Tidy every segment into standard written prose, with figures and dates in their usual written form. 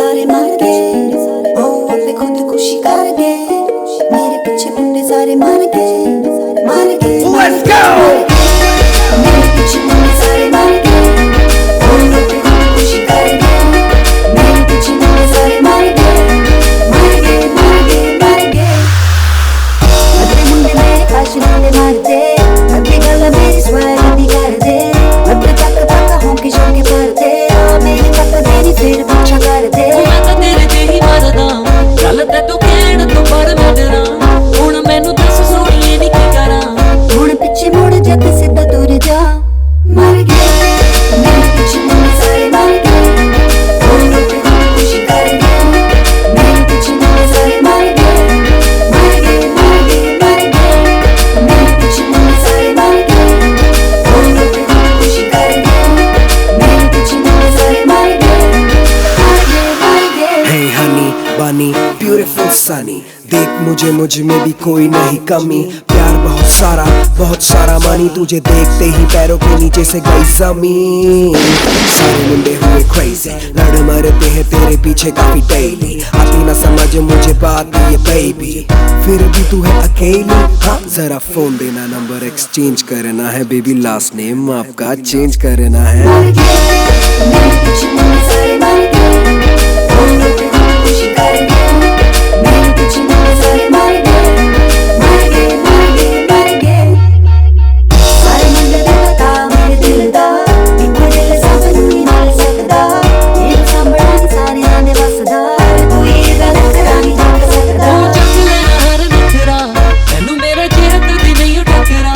सारे मार गए, ओ अपने खुदकुशी कर गए, मेरे पीछे मुंडे सारे मार गए, मार गए। Let's go! मेरे पीछे मुंडे सारे मार गए, ओ अपने खुदकुशी कर गए, मेरे पीछे मुंडे सारे मार गए, मार गए, मार गए, मार गए। अपने मुंडे मेरे काश नाले मारते, अपनी गला मेरी स्वैग दी कर दे, अपने तक तक होंके शोंके भरते, मेरी तक तेरी फिर पीछा कर दे। मैं ਤਾਂ ਤੇਰੇ ਤੇ ਹੀ ਮਰਦਾ, ਗੱਲ ਤੇ ਤੂੰ ਕਹਿਣ ਤੋਂ ਪਰ ਮੈਂ ਡਰਾਂ, ਹੁਣ ਮੈਨੂੰ ਦੱਸ ਸੋਹਣੀਏ ਨੀ ਕੀ ਕਰਾਂ। ਹੁਣ ਪਿੱਛੇ ਮੁੜ ਜਾ ਤੇ ਸਿੱਧਾ ਤੁਰ ਜਾ, ਮਰ ਗਏ ਮੇਰੇ ਪਿੱਛੇ ਮੁੜ ਸਾਰੇ ਮਰ ਗਏ, ਹੁਣ ਤੇ ਖੁਦਕੁਸ਼ੀ ਕਰ ਗਏ, ਮੇਰੇ ਪਿੱਛੇ ਮੁੜ ਸਾਰੇ ਮਰ ਗਏ, ਮਰ ਗਏ, ਮਰ ਗਏ, ਮਰ ਗਏ, ਮੇਰੇ ਪਿੱਛੇ ਮੁੜ ਸਾਰੇ ਮਰ ਗਏ, ਹੁਣ ਤੇ ਖੁਦਕੁਸ਼ੀ ਕਰ ਗਏ, ਮੇਰੇ ਪਿੱਛੇ ਮੁੜ ਸਾਰੇ ਮਰ ਗਏ, ਮਰ ਗਏ, ਮਰ ਗਏ। Hey honey, bunny, beautiful sunny, देख मुझे मुझ में भी कोई नहीं कमी, प्यार बहुत सारा मानी, तुझे देखते ही पैरों के नीचे से गई जमीन। सारे मुंडे हुए crazy, लड़ मरते हैं तेरे पीछे काफी डेली, आती ना समझ मुझे बात ये बेबी, फिर भी तू है अकेली। हाँ जरा फोन देना, नंबर एक्सचेंज करना है बेबी, लास्ट नेम आपका चेंज करना है। मर गए मेरे पीछे मुड़ सारे मर गए, ਹੁਣ ਤੇ ਖੁਦਕੁਸ਼ੀ ਕਰ ਗਏ, ਮੇਰੇ ਪਿੱਛੇ ਮੁੜ ਸਾਰੇ ਮਰ ਗਏ, ਮਰ ਗਏ, ਮਰ ਗਏ, ਮਰ ਗਏ। ਸਾਰੇ ਮੁੰਡੇ ਦੇ ਪਤਾ ਮੇਰੇ ਦਿਲ ਦਾ, ਇੱਕੋ ਦਿਲ ਸਭ ਨੂੰ ਨਹੀਂ ਮਿਲ ਸਕਦਾ, ਇਹ ਸਾਂਭਣਾ ਸਾਰਿਆਂ ਦੇ ਵੱਸਦਾ, ਕੋਈ ਇਹ ਗੱਲ ਕਰਾ ਨਹੀਂ ਜਾ ਸਕਦਾ। ਤੂੰ ਚੱਕ ਲੈਣਾ ਹਰ ਨਖਰਾ, ਤੈਨੂੰ ਮੇਰੇ ਚਿਹਰੇ ਦੀ ਨਹੀਂ ਟੱਕਰਾ,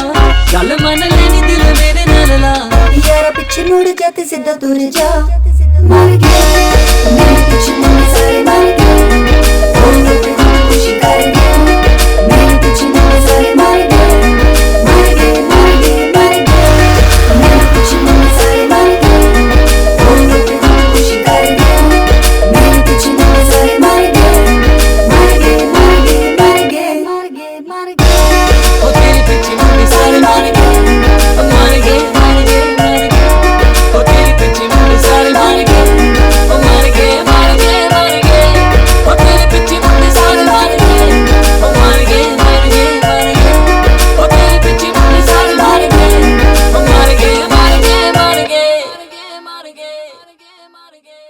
ਗੱਲ ਮੰਨ ਲੈਣੀ ਦਿਲ ਮੇਰੇ ਨਾਲ ਲਾ। ਯਾਰਾ ਪਿੱਛੇ ਮੁੜ ਜਾ ਤੇ ਸਿੱਧਾ ਤੁਰ ਜਾ, ਮਰ ਗਏ ਮੇਰੇ ਪਿੱਛੇ ਮੁੜ ਸਾਰੇ ਮਰ ਗਏ, ਹੁਣ ਤੇ ਖੁਦਕੁਸ਼ੀ ਕਰ ਗਏ, ਮੇਰੇ ਪਿੱਛੇ ਮੁੜ ਸਾਰੇ ਮਰ ਗਏ, ਮਰ ਗਏ, ਮਰ ਗਏ, ਮਰ ਗਏ, ਮੇਰੇ ਪਿੱਛੇ ਮੁੜ ਸਾਰੇ ਮਰ ਗਏ, ਹੁਣ ਤੇ ਖੁਦਕੁਸ਼ੀ ਕਰ ਗਏ, ਮੇਰੇ ਪਿੱਛੇ ਮੁੜ ਸਾਰੇ ਮਰ ਗਏ, ਮਰ ਗਏ, ਮਰ ਗਏ, ਮਰ ਗਏ, ਮਰ ਗਏ, ਮਰ ਗਏ। ਉਹ ਤੇਰੇ ਪਿੱਛੇ ਮੁੰਡੇ ਸਾਰੇ ਮਰ ਗਏ, ਉਹ ਮਰ ਗਏ, ਮਰ ਗਏ, ਮਰ ਗਏ। ਉਹ ਤੇਰੇ ਪਿੱਛੇ ਮੁੰਡੇ ਸਾਰੇ ਮਰ ਗਏ, ਉਹ ਮਰ ਗਏ, ਮਰ ਗਏ, ਮਰ ਗਏ। ਉਹ ਤੇਰੇ ਪਿੱਛੇ ਮੁੰਡੇ ਸਾਰੇ ਮਰ ਗਏ, ਉਹ ਮਰ ਗਏ, ਮਰ ਗਏ, ਮਰ ਗਏ। ਉਹ ਤੇਰੇ ਪਿੱਛੇ ਮੁੰਡੇ ਸਾਰੇ ਮਰ ਗਏ, ਉਹ ਮਰ ਗਏ, ਮਰ ਗਏ, ਮਰ ਗਏ। ਮਰ ਗਏ, ਮਰ ਗਏ,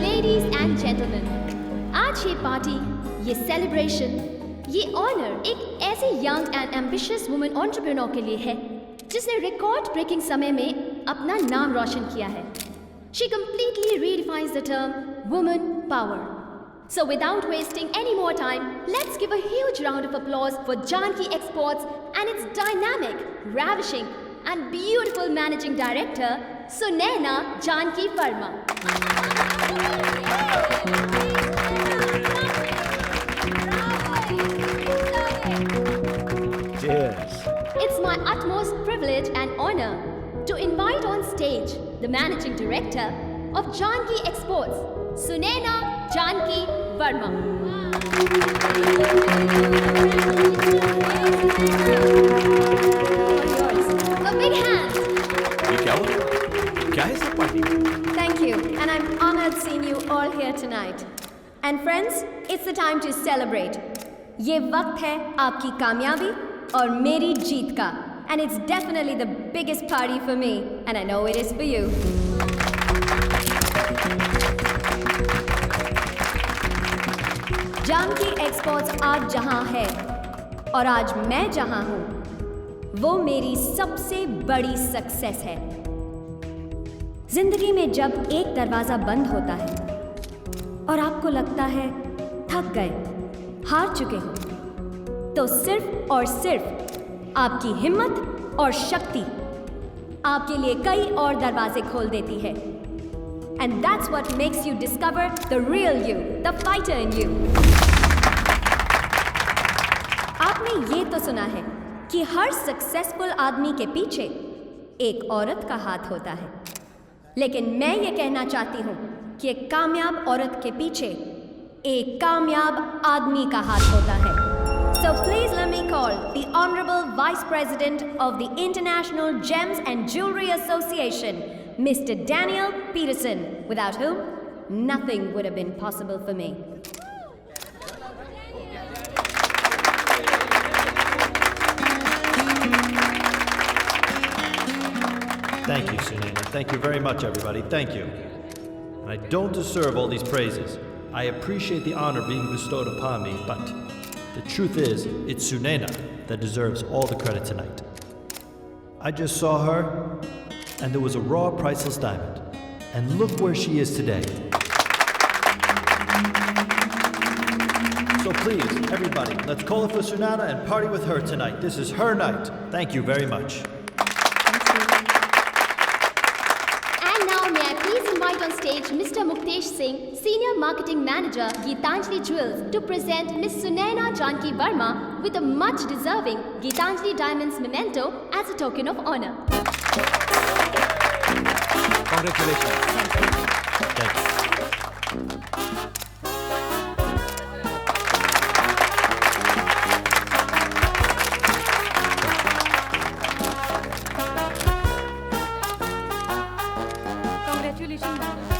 लेडीज एंड जेंटलमैन, आज ये पार्टी, ये सेलिब्रेशन, ये ऑनर एक ऐसी young and ambitious woman entrepreneur के लिए है जिसने रिकॉर्ड ब्रेकिंग समय में अपना नाम रोशन किया है। She completely redefines the term woman power. So without wasting any more time, let's give a huge round of applause for Janki Exports and its dynamic, ravishing and beautiful managing director, Sunaina Janki Verma. Cheers. It's my utmost privilege and honor to invite on stage the managing director of Janki Exports, Sunaina Janki Verma. A big hand. ये क्या हुआ? क्या है सब party? Thank you, and I'm honored seeing you all here tonight. And friends, it's the time to celebrate. ये वक्त है आपकी कामयाबी और मेरी जीत का. And it's definitely the biggest party for me, and I know it is for you. Janaki exports आज जहां है और आज मैं जहां हूं, वो मेरी सबसे बड़ी सक्सेस है. जिंदगी में जब एक दरवाजा बंद होता है और आपको लगता है थक गए, हार चुके हो, तो सिर्फ और सिर्फ आपकी हिम्मत और शक्ति आपके लिए कई और दरवाजे खोल देती है. And that's what makes you discover the real you, the fighter in you. आपने ये तो सुना है कि हर सक्सेसफुल आदमी के पीछे एक औरत का हाथ होता है, लेकिन मैं ये कहना चाहती हूँ कि एक कामयाब औरत के पीछे एक कामयाब आदमी का हाथ होता है. So please let me call the Honorable Vice President of the International Gems and Jewelry Association, Mr. Daniel Peterson, without whom nothing would have been possible for me. Thank you, Sunena. Thank you very much, everybody. Thank you. I don't deserve all these praises. I appreciate the honor being bestowed upon me, but the truth is, it's Sunena that deserves all the credit tonight. I just saw her, and there was a raw, priceless diamond. And look where she is today. So please, everybody, let's call it for Sunena and party with her tonight. This is her night. Thank you very much. On stage, Mr. Muktesh Singh, Senior Marketing Manager, Geetanjali Jewels, to present Miss Sunaina Janki Verma with a much deserving Geetanjali Diamonds memento as a token of honor. Congratulations.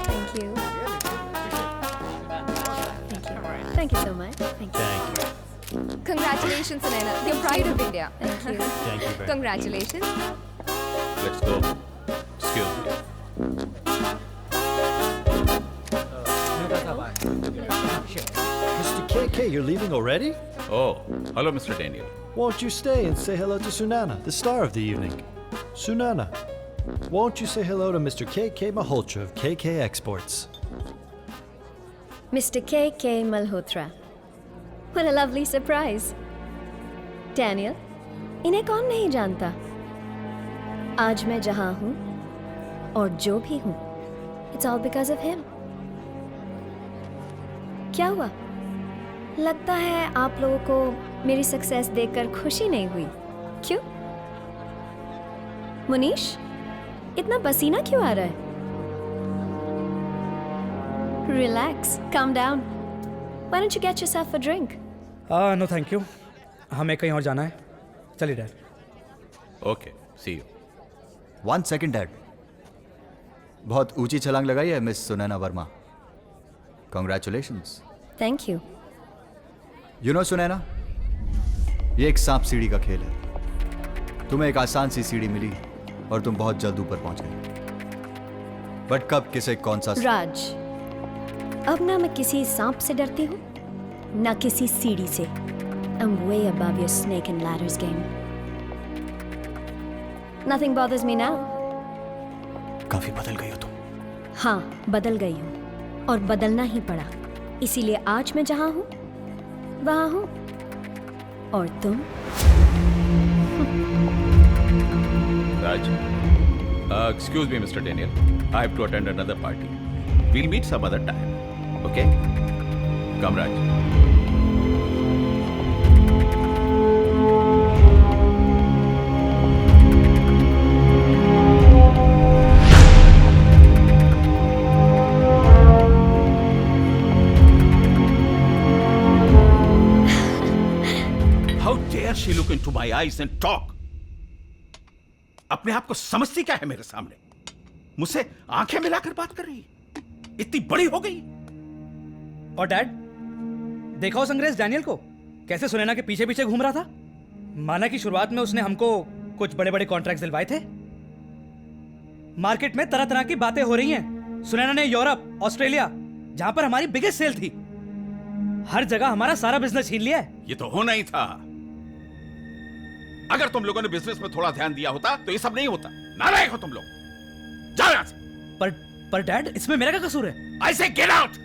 Thank you. Thank you so much. Thank you. Thank you. Congratulations, Sunaina. You're pride of India. Thank you. Thank you very much. Congratulations. Let's go. Excuse me. Mr. KK, you're leaving already? Oh, hello, Mr. Daniel. Won't you stay and say hello to Sunana, the star of the evening? Sunana, won't you say hello to Mr. KK Malhotra of KK Exports? Mr. K.K. Malhotra. What a lovely surprise. Daniel, इन्हें कौन नहीं जानता? आज मैं जहां हूं और जो भी हूं, it's all because of him. क्या हुआ? लगता है आप लोगों को मेरी सक्सेस देखकर खुशी नहीं हुई. क्यों? मुनीश, इतना पसीना क्यों आ रहा है? Relax, calm down. Why don't you get yourself a drink? No thank you, हमें कहीं और जाना है. चलिए dad. Okay, see you. 1 second, dad. बहुत ऊंची छलांग लगाई है miss Sunaina Verma. Congratulations. Thank you. You know Sunaina, ये एक सांप सीढ़ी का खेल है. तुम्हें एक आसान सी सीढ़ी मिली और तुम बहुत जल्द ऊपर पहुंच गए. बट कब किसे कौन सा राज, अब ना मैं किसी सांप से डरती हूँ, ना किसी सीढ़ी से. I'm way above your snake and ladders game. Nothing bothers me now. काफी बदल गई हो तुम. हाँ, बदल गई हूँ और बदलना ही पड़ा. इसीलिए आज मैं जहाँ हूँ, वहाँ हूँ. और तुम? Raj, excuse me, Mr. Daniel. I have to attend another party. We'll meet some other time. Okay? Come, Raj. How dare she look into my eyes and talk? अपने आप को समझती क्या है मेरे सामने? मुझसे आंखें मिलाकर बात कर रही है. इतनी बड़ी हो गई. और डैड, देखा उस अंग्रेज डैनियल को कैसे सुनैना के पीछे पीछे घूम रहा था? माना कि शुरुआत में उसने हमको कुछ बड़े बड़े कॉन्ट्रैक्ट्स दिलवाए थे। मार्केट में तरह तरह की बातें हो रही हैं। सुनैना ने यूरोप, ऑस्ट्रेलिया, जहां पर हमारी बिगेस्ट सेल थी, हर जगह हमारा सारा बिजनेस छीन लिया है। ये तो होना ही था। अगर तुम लोगों ने बिजनेस में थोड़ा ध्यान दिया होता तो ये सब नहीं होता। नालायक हो तुम लोग, जाओ यहां से। पर डैड, इसमें मेरा क्या कसूर है? आई से get out.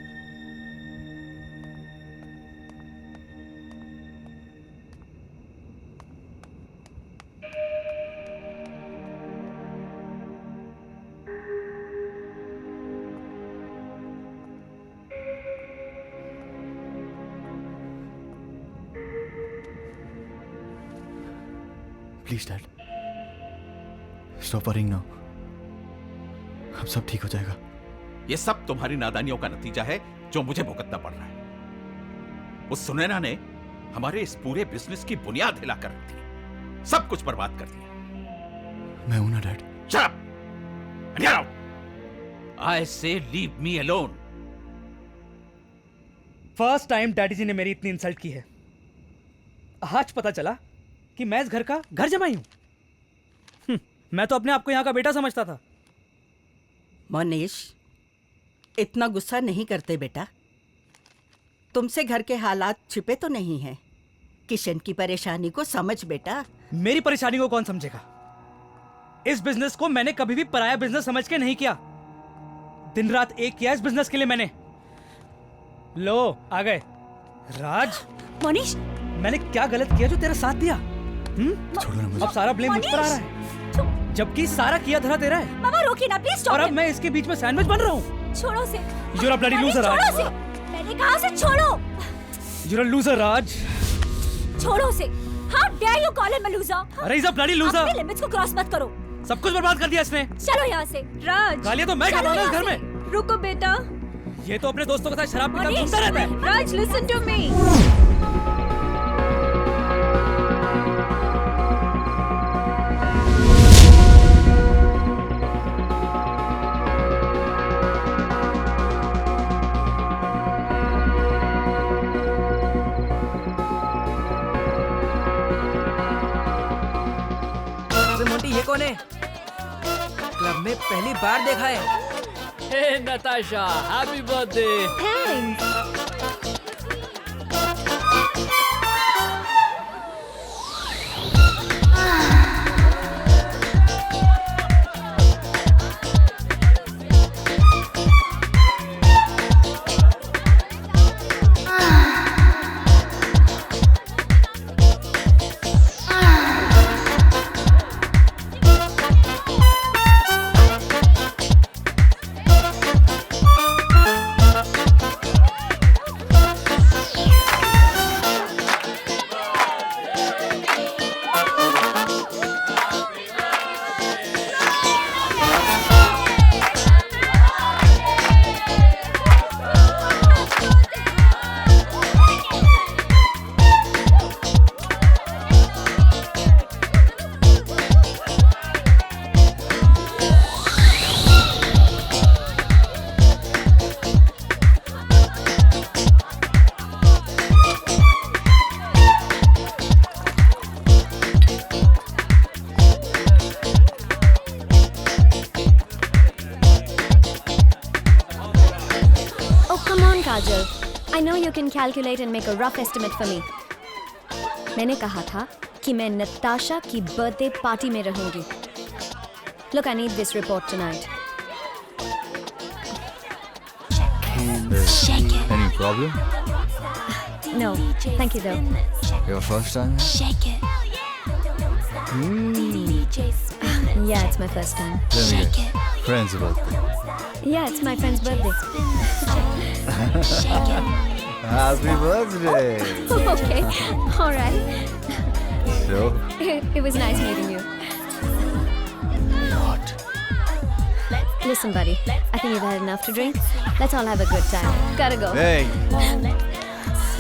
Please dad, stop worrying now. अब सब ठीक हो जाएगा। ये सब तुम्हारी नादानियों का नतीजा है जो मुझे भुगतना पड़ रहा है। उस सुनैना ने हमारे इस पूरे बिजनेस की बुनियाद हिलाकर रख दी, सब कुछ बर्बाद कर दिया। मैं हूं ना dad. Shut up and get out. I say leave me alone. First time daddy ji ने मेरी इतनी इंसल्ट की है। आज पता चला कि मैं इस घर का घर जमाई हूं। मैं तो अपने आप को यहां का बेटा समझता था। मोनीश, इतना गुस्सा नहीं करते बेटा। तुमसे घर के हालात छिपे तो नहीं हैं। किशन की परेशानी को समझ बेटा। मेरी परेशानी को कौन समझेगा? इस बिजनेस को मैंने कभी भी पराया बिजनेस समझ के नहीं किया। दिन रात एक किया इस बिजनेस के लिए मैंने। लो आ गए। राज, मोनीश, मैंने क्या गलत किया जो तेरा साथ दिया? अब सारा ब्लेम मुझ पर आ रहा है, जबकि सारा किया धरा तेरा है। मामा रोकिए ना प्लीज। और अब मैं इसके बीच में सैंडविच बन रहा हूँ। छोड़ो से। You're a bloody loser, छोड़ो राज। से। मैंने कहा से छोड़ो। You're a loser, राज। छोड़ो से। How dare you call him a loser? अरे he's a bloody loser। अपने लिमिट्स को क्रॉस मत करो। सब कुछ बर्बाद कर दिया इसने। चलो यहाँ से। राज, गालियाँ तो मैं खाता हूँ इस घर में। रुको बेटा। ये तो अपने दोस्तों के साथ शराब पीकर घूमता रहता है। Raj, listen to me. Monty, ये कौन है? क्लब में पहली बार देखा है। हे Natasha, happy birthday. Thanks. Kajal, I know you can calculate and make a rough estimate for me. मैंने कहा था कि मैं नताशा की बर्थडे पार्टी में रहूंगी. Look, I need this report tonight. Shake it. Any problem? No, thank you though. Your first time? Shake it. Yeah, it's my first time. Let me guess. Friend's birthday. Yeah, it's my friend's birthday. Happy birthday. Okay, all right. So? It was nice meeting you. What? Listen, buddy, I think you've had enough to drink. Let's all have a good time. Gotta go. Hey,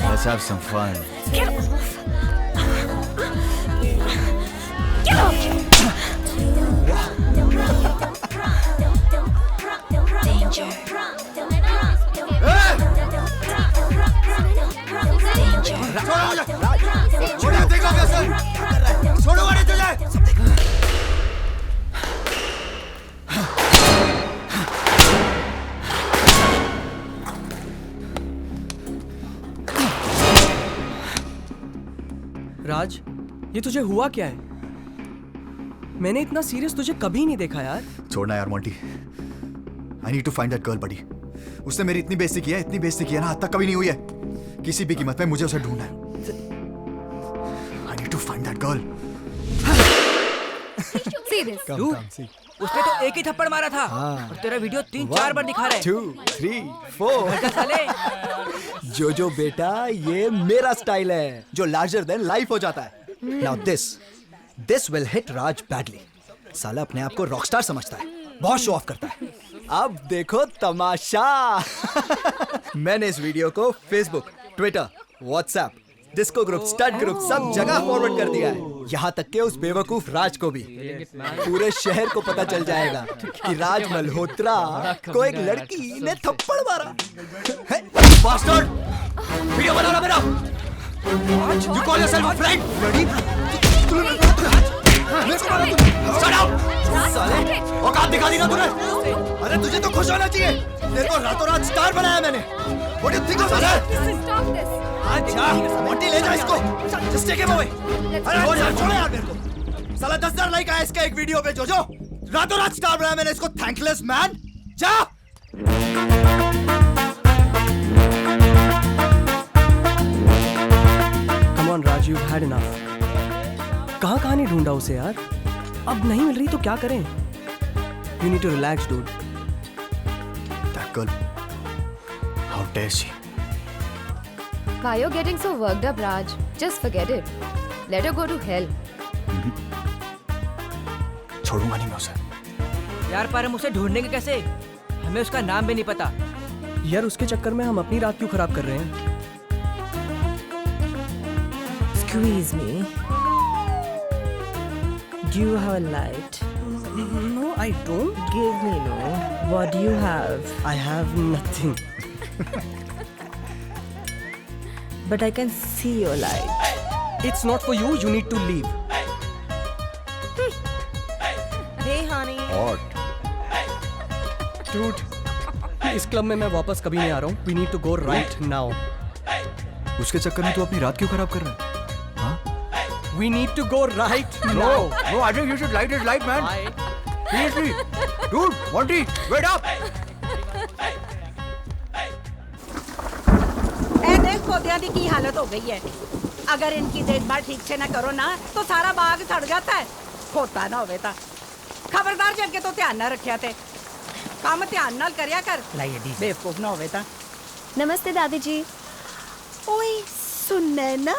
let's have some fun. Get off! Get off! Danger. राज, ये तुझे हुआ क्या है? मैंने इतना serious तुझे कभी नहीं देखा यार। छोड़ना यार Monty. I need to find that girl buddy. उसने मेरी इतनी बेइज्जती की है, इतनी बेइज्जती की है ना, आज तक कभी नहीं हुई है। किसी भी कीमत पे मुझे उसे ढूंढना है। I need to find that girl. उसने तो एक ही थप्पड़ मारा था और तेरा वीडियो 3-4 बार दिखा रहा है। 2, 3, 4। जो बेटा, ये मेरा स्टाइल है जो लार्जर देन लाइफ हो जाता है। Now this will hit Raj badly. साला अपने आप को रॉकस्टार समझता है, बहुत शो ऑफ करता है। अब देखो तमाशा। मैंने इस वीडियो को Facebook, Twitter, WhatsApp, disco group, stud group सब जगह फॉरवर्ड कर दिया है। यहाँ तक के उस बेवकूफ राज को भी। पूरे शहर को पता चल जाएगा कि राज मल्होत्रा को एक लड़की ने थप्पड़ मारा। बास्टर्ड! वीडियो बना रहा मेरा। You call yourself a friend? Shut up! साले, औकात दिखा दी ना तूने? अरे तुझे तो खुश होना चाहिए। तेरे को रातों रात स्टार बनाया मैंने। What do you think of साले? अच्छा, मोंटी ले जा इसको। Just take him away. अरे हो यार, छोड़ो यार मेरे को। साला 10,000 लाइक आया इसका एक वीडियो पे। जो रातों रात स्टार बनाया मैंने इसको। Thankless man. जा। Come on Raj, you've had enough. कहाँ नहीं ढूंढा उसे यार? अब नहीं मिल रही तो क्या करें? You need to relax, dude. That girl. How dare she? Why you're getting so worked up, Raj? Just forget it. Let her go to hell. छोड़ूंगा नहीं मैं उसे। यार पर हम उसे ढूंढेंगे कैसे? हमें उसका नाम भी नहीं पता। यार उसके चक्कर में हम अपनी रात क्यों खराब कर रहे हैं? Squeeze me. Do you have a light? No, I don't. Give me no. What do you have? I have nothing. But I can see your light. It's not for you. You need to leave. Hey, honey. What? Dude, इस club में मैं वापस कभी नहीं आ रहा हूँ. We need to go right now. उसके चक्कर में तू अपनी रात क्यों खराब कर रहा है? हाँ? We need to go right now. No, I think you should light his light, man. Seriously, dude, Monty, wait up. ए देख पौधिया दी की हालत हो गई है। अगर इनकी देखभाल ठीक से ना करो ना तो सारा बाग सड़ जाता है। खोता ना होवे ता खबरदार जग के तो ध्यान ना रखिया थे। काम ध्यान नाल करिया कर। बेवकूफ ना होवे ता। नमस्ते दादी जी। ओए सुनने ना,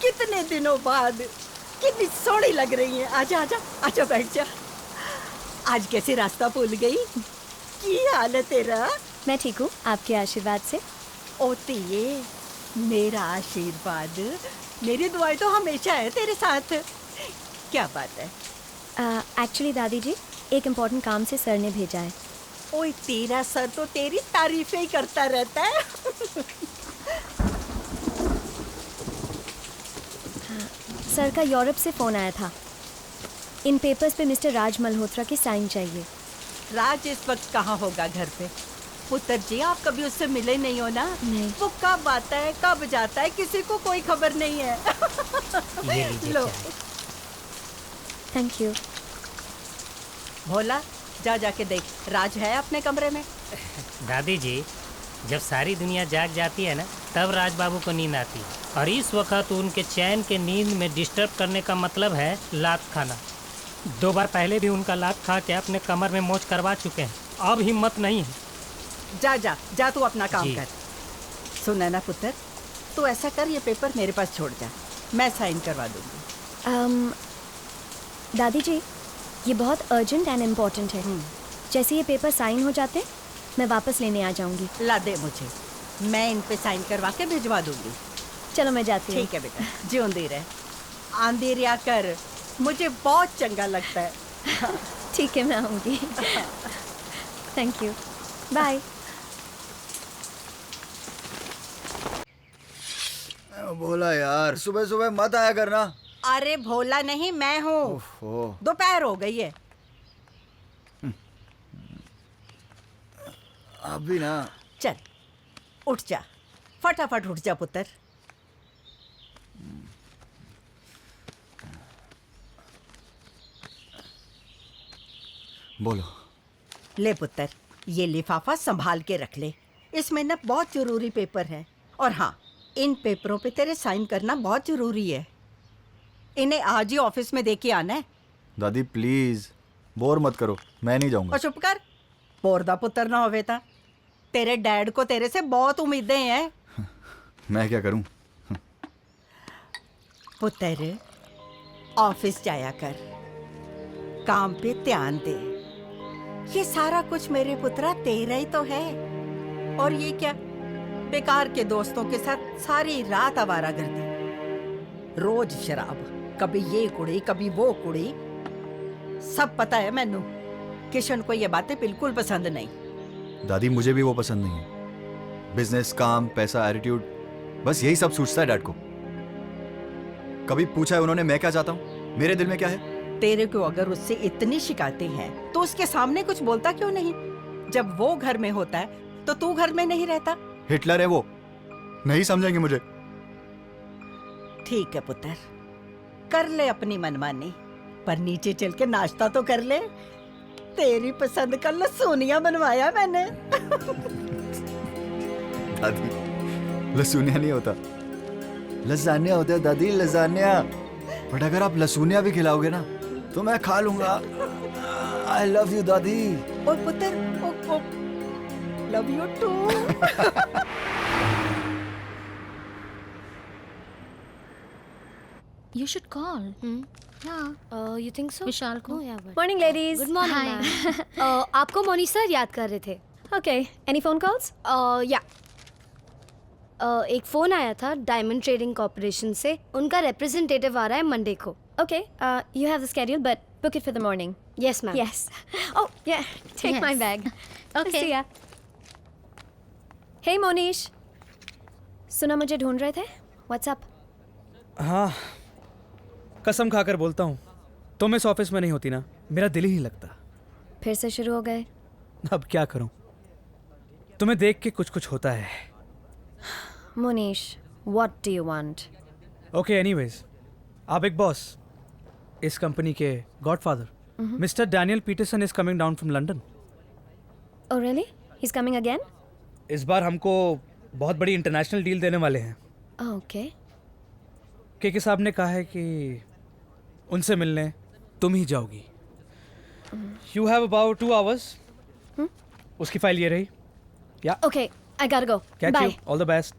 कितने दिनों बाद कितनी सोहनी लग रही है। आजा आजा आजा बैठ जा। आज कैसे रास्ता भूल गई? की हाल है तेरा? मैं ठीक हूँ, आपके आशीर्वाद से। ओ तिये, मेरा आशीर्वाद, मेरी दुआएं तो हमेशा है तेरे साथ। क्या बात है? एक्चुअली दादी जी, एक इम्पोर्टेंट काम से सर ने भेजा है। ओए तेरा सर तो तेरी तारीफें ही करता रहता है। सर का यूरोप से फ़ोन आया था। इन पेपर्स पे मिस्टर राज मल्होत्रा की साइन चाहिए। राज इस वक्त कहाँ होगा? घर पे। पुत्र जी, आप कभी उससे मिले नहीं हो ना? नहीं। वो कब आता है कब जाता है किसी को कोई खबर नहीं है। लो। Thank you. भोला, जा जाके देख राज है अपने कमरे में। दादी जी, जब सारी दुनिया जाग जाती है ना, तब राज बाबू को नींद आती है। और इस वक्त उनके चैन के नींद में डिस्टर्ब करने का मतलब है लात खाना। 2 बार पहले भी उनका लात खा के अपने कमर में मोच करवा चुके हैं। अब हिम्मत नहीं है। जा जा जा, तू अपना काम जी। कर। सुन ना पुत्र, तू ऐसा कर, ये पेपर मेरे पास छोड़ जा, मैं साइन करवा दूंगी। दादी जी, ये बहुत अर्जेंट एंड इम्पोर्टेंट है। जैसे ये पेपर साइन हो जाते मैं वापस लेने आ जाऊंगी। ला दे मुझे, मैं इन पे साइन करवा के भिजवा दूंगी। चलो मैं जाती हूँ। ठीक है बेटा, जिਉਂਦੀ रहे। आंधी रिया कर, मुझे बहुत चंगा लगता है। ठीक है, मैं आऊँगी। Thank you, bye. बोला यार, सुबह सुबह मत आया करना। अरे भोला नहीं, मैं हूँ। दोपहर हो गई है। अभी ना। चल उठ जा, फटाफट उठ जा पुत्र। बोलो। ले पुत्र, ये लिफाफा संभाल के रख ले। इसमें ना बहुत जरूरी पेपर है। और हाँ, इन पेपरों पे तेरे साइन करना बहुत जरूरी है। इन्हें आज ही ऑफिस में दे के आना है। दादी प्लीज बोर मत करो, मैं नहीं जाऊंगा। और चुप कर, बोर दा पुत्र ना होवे ता। तेरे डैड को तेरे से बहुत उम्मीदें हैं। मैं क्या करूं? पुत्र, ऑफिस जाया कर, काम पे ध्यान दे। ये सारा कुछ मेरे पुत्रा तेरा ही तो है। और ये क्या, बेकार के दोस्तों के साथ सारी रात आवारागर्दी, रोज शराब, कभी ये कुड़ी कभी वो कुड़ी। सब पता है मैनू। किशन को ये बातें बिल्कुल पसंद नहीं। दादी मुझे भी वो पसंद नहीं है। बिजनेस, काम, पैसा, एटीट्यूड, बस यही सब सूझता है डैड को। कभी पूछा है उन्होंने मैं क्या चाहता हूँ, मेरे दिल में क्या है? तेरे को अगर उससे इतनी शिकायतें हैं तो उसके सामने कुछ बोलता क्यों नहीं? जब वो घर में होता है तो तू घर में नहीं रहता। हिटलर है वो, नहीं समझेंगे मुझे। ठीक है पुत्र, कर ले अपनी मनमानी, पर नीचे चल के नाश्ता तो कर ले। तेरी पसंद का लसूनिया बनवाया मैंने। दादी लसूनिया नहीं होता, लजानिया होता है दादी, लजानिया। बट अगर आप लसूनिया भी खिलाओगे ना तो मैं खा लूंगा। आई लव यू दादी। और पुत्र, oh love you too. You should call. Yeah. You think so? Vishal को. Morning, ladies. Good morning, ma'am. आपको मोनी सर याद कर रहे थे. Okay. Any phone calls? Yeah. एक फ़ोन आया था डायमंड ट्रेडिंग कॉर्पोरेशन से। उनका रिप्रेजेंटेटिव आ रहा है मंडे को। Okay. You have the schedule, but book it for the morning. Yes, ma'am. Yes. Oh, yeah. Take my bag. Okay. See ya. Hey, Monish. सुना मुझे ढूंढ रहे थे? What's up? हाँ, कसम खाकर बोलता हूँ, तुम इस ऑफिस में नहीं होती ना, मेरा दिल ही नहीं लगता। फिर से शुरू हो गए? अब क्या करूँ, तुम्हें देख के कुछ कुछ होता है। Monish, what do you want? Okay, anyways, आप एक बॉस, इस कंपनी के godfather, mister Daniel Peterson is coming down from London. Oh, really? He's coming again? इस बार हमको बहुत बड़ी इंटरनेशनल डील देने वाले हैं। Okay. के साहब ने कहा है कि उनसे मिलने तुम ही जाओगी। You have about 2 hours। उसकी फाइल ये रही। या Okay, I gotta go. Catch Bye. You, all the best.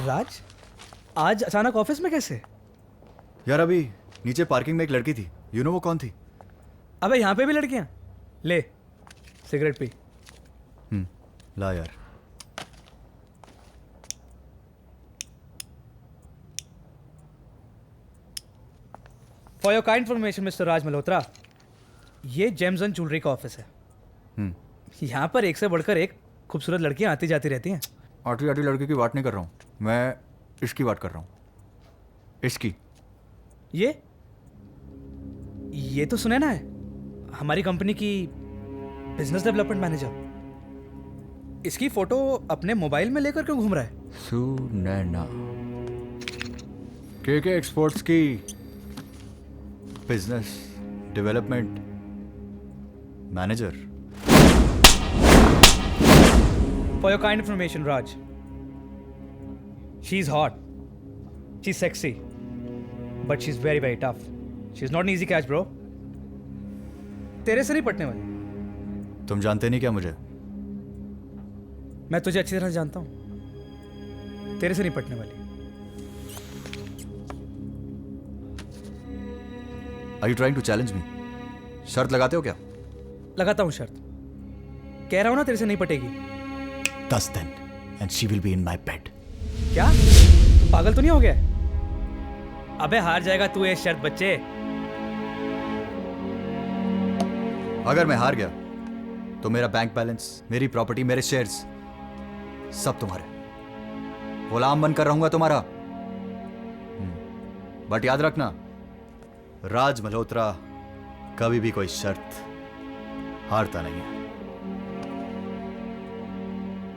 Raj, आज अचानक ऑफिस में कैसे? यार अभी नीचे पार्किंग में एक लड़की थी, यू नो वो कौन थी? अबे यहाँ पे भी लड़कियाँ? ले सिगरेट पी। ला यार। For your kind information mister Raj Malhotra, ये जेम्स एंड ज्वेलरी का ऑफिस है। यहाँ पर एक से बढ़कर एक खूबसूरत लड़कियाँ आती जाती रहती हैं। आटी आटी लड़की की बात नहीं कर रहा हूँ मैं, इसकी बात कर रहा हूँ, इसकी। ये तो सुनैना है, हमारी कंपनी की बिजनेस डेवलपमेंट मैनेजर। इसकी फोटो अपने मोबाइल में लेकर क्यों घूम रहा है? सुनैना के एक्सपोर्ट्स की business development manager. For your kind information, Raj, she's hot, she's sexy, but she's very very tough. She's not an easy catch, bro. तेरे से नहीं पटने वाली। तुम जानते नहीं क्या मुझे? मैं तुझे अच्छी तरह जानता हूँ, तेरे से नहीं पटने वाली। Are you trying to challenge me? शर्त लगाते हो क्या? लगाता हूँ शर्त, कह रहा हूँ ना तेरे से नहीं पटेगी। 10 then, and she will be in my bed. क्या? तू पागल तो नहीं हो गया? अबे हार जाएगा तू ये शर्त बच्चे। अगर मैं हार गया तो मेरा बैंक बैलेंस, मेरी प्रॉपर्टी, मेरे शेयर्स सब तुम्हारे, गुलाम बनकर रहूंगा तुम्हारा। बट याद रखना, राज मल्होत्रा कभी भी कोई शर्त हारता नहीं है।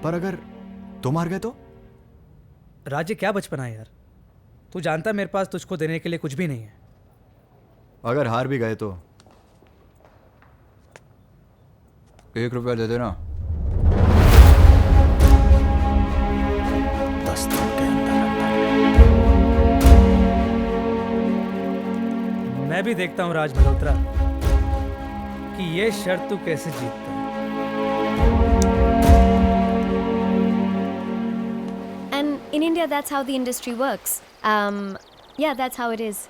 पर अगर तुम हार गए तो? राज्य क्या बचपना है यार, तू जानता है मेरे पास तुझको देने के लिए कुछ भी नहीं है। अगर हार भी गए तो 1 रुपया दे देना। 10 दिन के अंदर। मैं भी देखता हूं राज मल्होत्रा कि ये शर्त तू कैसे जीतता है। And in India, that's how the industry works. Yeah, that's how it is.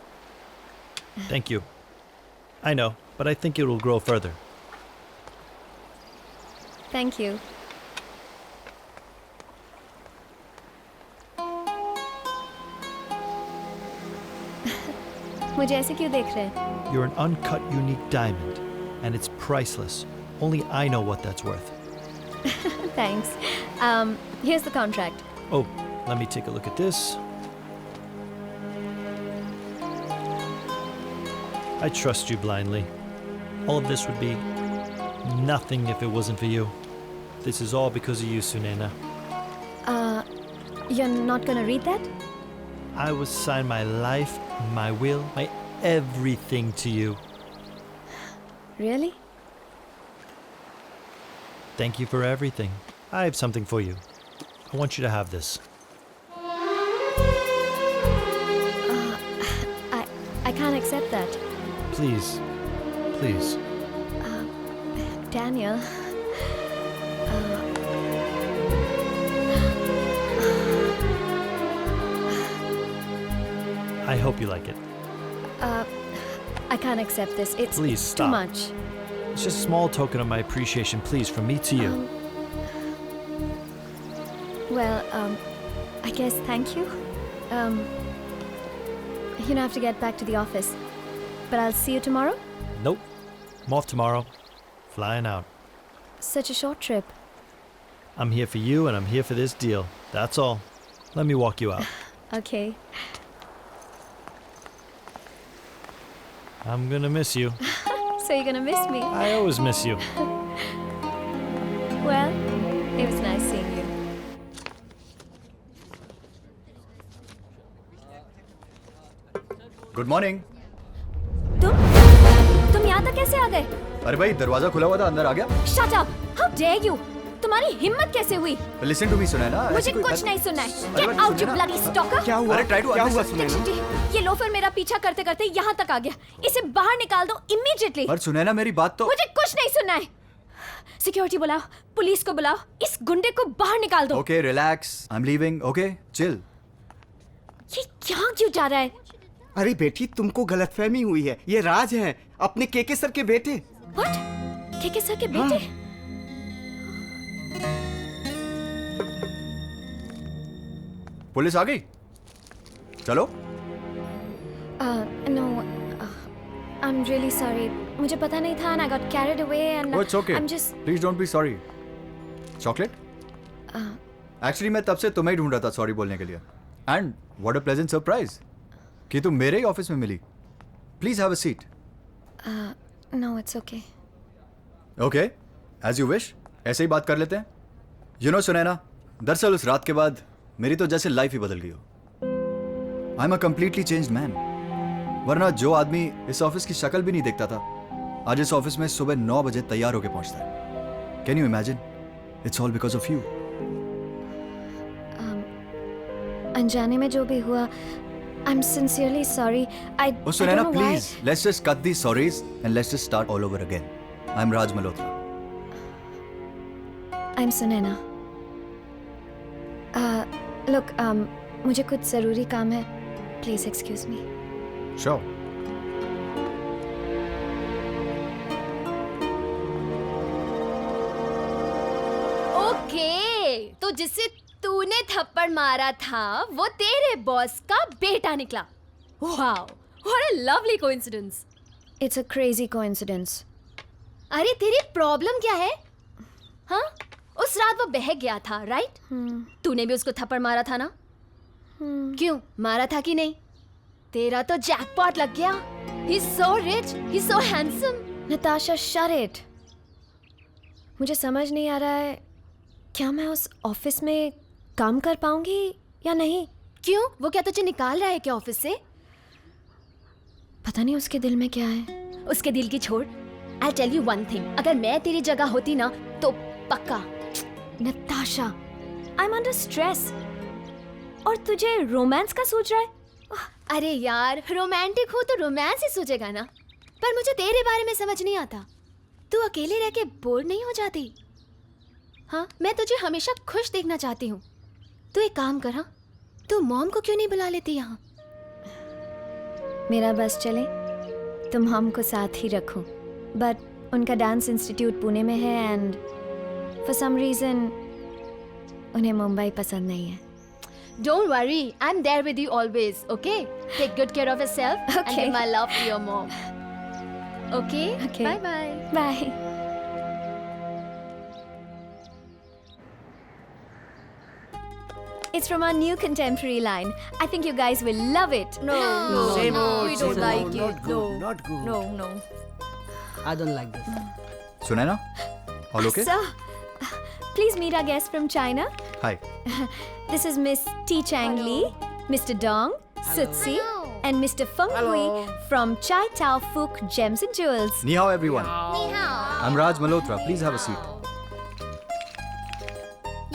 Thank you. I know, but I think it will grow further. Thank you. मुझे ऐसे क्यों देख रहे हैं? You're an uncut, unique diamond, and it's priceless. Only I know what that's worth. Thanks. Here's the contract. Oh, let me take a look at this. I trust you blindly. All of this would be nothing if it wasn't for you. This is all because of you, Sunena. You're not gonna read that? I would sign my life, my will, my everything to you. Really? Thank you for everything. I have something for you. I want you to have this. I can't accept that. Please. Please. Daniel. I hope you like it. I can't accept this. It's Please, too stop. much. It's just a small token of my appreciation, please, from me to you. Well, I guess thank you. You know, I have to get back to the office. But I'll see you tomorrow? Nope. I'm off tomorrow. Flying out. Such a short trip. I'm here for you and I'm here for this deal. That's all. Let me walk you out. Okay. I'm gonna miss you. So you're gonna miss me? I always miss you. Well, it was nice seeing you. Good morning. तुम यहाँ तक कैसे आ गए? अरे भाई, दरवाजा खुला हुआ था, अंदर आ गया। Shut up! How dare you? तुम्हारी हिम्मत कैसे हुई? Listen to me, Sunaina. मुझे कुछ नहीं सुनना है। Get out, you bloody stalker! क्या हुआ? अरे try to सुनैना? ये लोफर मेरा पीछा करते करते यहाँ तक आ गया। इसे बाहर निकाल दो immediately। पर सुनैना, मेरी बात तो। मुझे कुछ नहीं सुनना है। सिक्योरिटी बुलाओ, पुलिस को बुलाओ, इस गुंडे को बाहर निकाल दो। Okay, relax. I'm leaving. Okay, chill. ये यहाँ क्यों जा रहा है? अरे बेटी, तुमको गलतफहमी हुई है। ये राज हैं, अपने केके सर के बेटे। What? केके सर के बेटे? पुलिस आ गई? चलो। No, I'm really sorry. मुझे पता नहीं था and I got carried away and Oh, it's okay. I'm just. Please don't be sorry. Chocolate? Actually, मैं तब से तुम्हें ही ढूंढ रहा था सॉरी बोलने के लिए। And what a pleasant surprise कि तुम मेरे ही ऑफिस में मिली। Please have a seat. No, it's okay. Okay, as you wish. ऐसे ही बात कर लेते हैं। You know, सुनैना, दरअसल उस रात के बाद मेरी तो जैसे लाइफ ही बदल गई हो। I'm a completely changed man. वरना जो आदमी इस ऑफिस की शक्ल भी नहीं देखता था, आज इस ऑफिस में सुबह 9 बजे तैयार होकर पहुंचता है। Can you imagine? It's all because of you. अनजाने में जो भी हुआ, I'm sincerely sorry. I Oh, Sunena, don't know please, let's just cut these sorries and let's just start all over again. I'm Raj Malhotra. I'm Sunena. Look, मुझे कुछ ज़रूरी काम है. Please excuse me. Sure. Okay, तो जिससे तूने थप्पड़ मारा था वो तेरे बॉस का बेटा निकला. Wow, what a lovely coincidence. It's a crazy coincidence. अरे तेरी प्रॉब्लम क्या है? हाँ, उस रात वो बहक गया था, राइट? तूने भी उसको थप्पड़ मारा था ना? क्यों मारा था कि नहीं? तेरा तो जैकपॉट लग गया। He's so rich, he's so handsome. Natasha, shut it. मुझे समझ नहीं आ रहा है क्या मैं उस ऑफिस में काम कर पाऊंगी या नहीं। क्यों? वो क्या तुझे निकाल रहा है क्या ऑफिस से? पता नहीं उसके दिल में क्या है। उसके दिल की छोड़। I'll tell you one thing. अगर मैं तेरी जगह होती ना तो पक्का। Natasha, I'm under stress. और तुझे रोमांस का सोच रहा है? अरे यार, रोमांटिक हो तो रोमांस ही सोचेगा ना। पर मुझे तेरे बारे में समझ नहीं आता। तू अकेले रह के बोर नहीं हो जाती? हाँ, मैं तुझे हमेशा खुश देखना चाहती हूँ। तू एक काम कर, हाँ, तू मॉम को क्यों नहीं बुला लेती यहाँ? मेरा बस चले तो मॉम को साथ ही रखूं, बट उनका डांस इंस्टीट्यूट पुणे में है एंड फॉर सम रीजन उन्हें मुंबई पसंद नहीं है। Don't worry, I'm there with you always, okay? Take good care of yourself and give my love to your mom. Okay? Okay. Bye-bye. Bye. It's from our new contemporary line. I think you guys will love it. No, Same old, we don't same like old. it. Not good, No, not good. No, no. I don't like this. Sunaina, all okay? Sir, please meet our guest from China. Hi. This is Miss T. Chang Li, Mr. Dong, Sutsi, and Mr. Feng Hui from Chai Tao Fook Gems and Jewels. Ni hao, everyone. I'm Raj Malhotra. Please have a seat.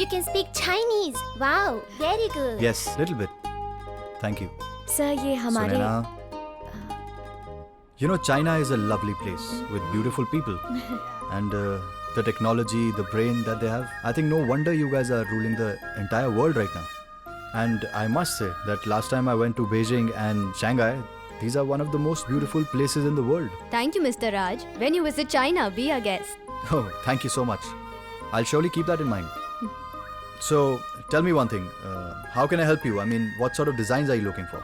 You can speak Chinese. Wow, very good. Yes, little bit. Thank you. Sir, ये हमारे Sunaina, you know, China is a lovely place with beautiful people. And the technology, the brain that they have, I think no wonder you guys are ruling the entire world right now. And I must say that last time I went to Beijing and Shanghai, these are one of the most beautiful places in the world. Thank you, Mr. Raj. When you visit China, be our guest. Oh, thank you so much. I'll surely keep that in mind. So, tell me one thing. How can I help you? I mean, what sort of designs are you looking for?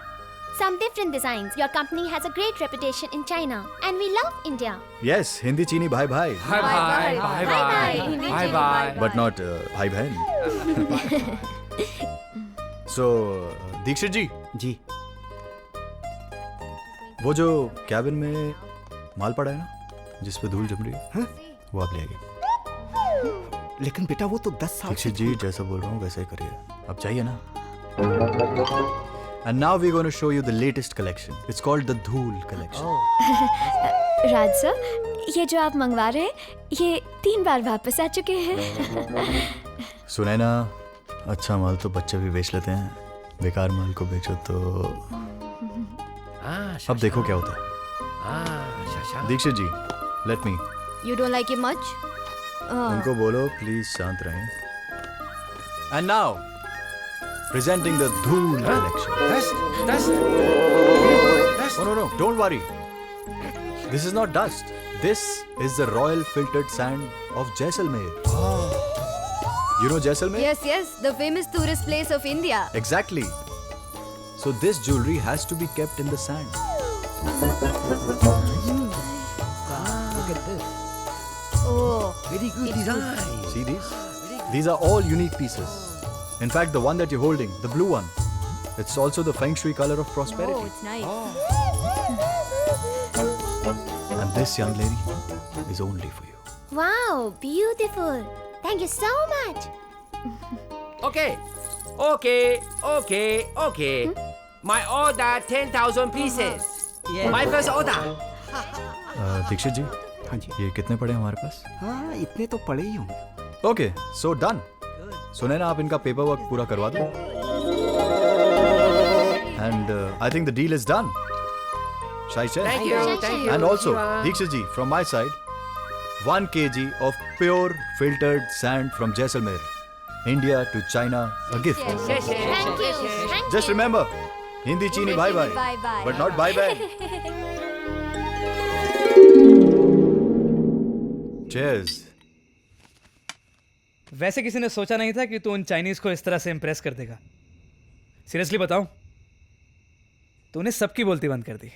Some different designs. Your company has a great reputation in China and we love India. Yes, Hindi Chini bhai bhai. Bye bye. Bye bye. Bye bye. But not bhai bhain. So, Dikshit जी. जी. वो जो cabin में माल पड़ा है ना, जिस पे धूल जम रही है, हाँ? वो आप ले आइए. लेकिन बेटा वो तो 10 साल दीक्षित जी जैसा बोल रहा हूँ वैसा ही करिए. अब चाहिए ना? And now we're going to show you the latest collection. It's called the Dhool collection. Raj sir, ये जो आप मंगवा रहे हैं, ये 3 बार वापस आ चुके हैं. सुनैना, अच्छा माल तो बच्चे भी बेच लेते हैं. बेकार माल को बेचो तो अब देखो क्या होता है. दीक्षित जी, let me. You don't like it much? उनको बोलो प्लीज शांत रहें. And now, presenting the Dhool collection. Dust. Oh no, don't worry. This is not dust. This is the royal filtered sand of Jaisalmer. You know Jaisalmer? Yes, the famous tourist place of India. Exactly. So this jewelry has to be kept in the sand. Look at this. Oh, Very good design. See these? These are all unique pieces. In fact, the one that you're holding, the blue one, it's also the feng shui color of prosperity. oh, it's nice. And this young lady is only for you. Wow, beautiful. Thank you so much. Okay. My order 10,000 pieces. My first order. Dixit जी, हाँ जी. ये कितने पड़े हमारे पास? हाँ, इतने तो पड़े ही होंगे. Okay, so done. सुने ना, आप इनका पेपर वर्क पूरा करवा दो. And I think the deal is done. Shai Chen. Thank you. And also, Dikshit ji, from my side, 1 kg of pure filtered sand from Jaisalmer, India to China, a gift. Thank you. Just remember, Hindi Chini bye bye, Bye-bye. but not bye bye. Cheers. वैसे किसी ने सोचा नहीं था कि तू उन Chinese को इस तरह से इम्प्रेस कर देगा. सीरियसली बताऊं, तूने सबकी बोलती बंद कर दी.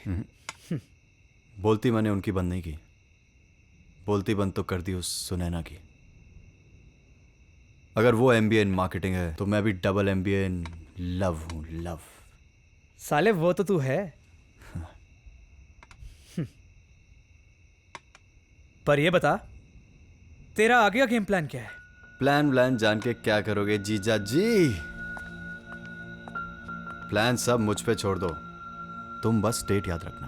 बोलती मैंने उनकी बंद नहीं की, बोलती बंद तो कर दी उस सुनैना की। अगर वो MBA इन मार्केटिंग है तो मैं भी डबल MBA इन लव हूं, लव। साले वो तो तू है। पर ये बता, तेरा आगे का गेम प्लान क्या है? प्लान जान के क्या करोगे जीजा जी? प्लान सब मुझ पे छोड़ दो, तुम बस डेट याद रखना,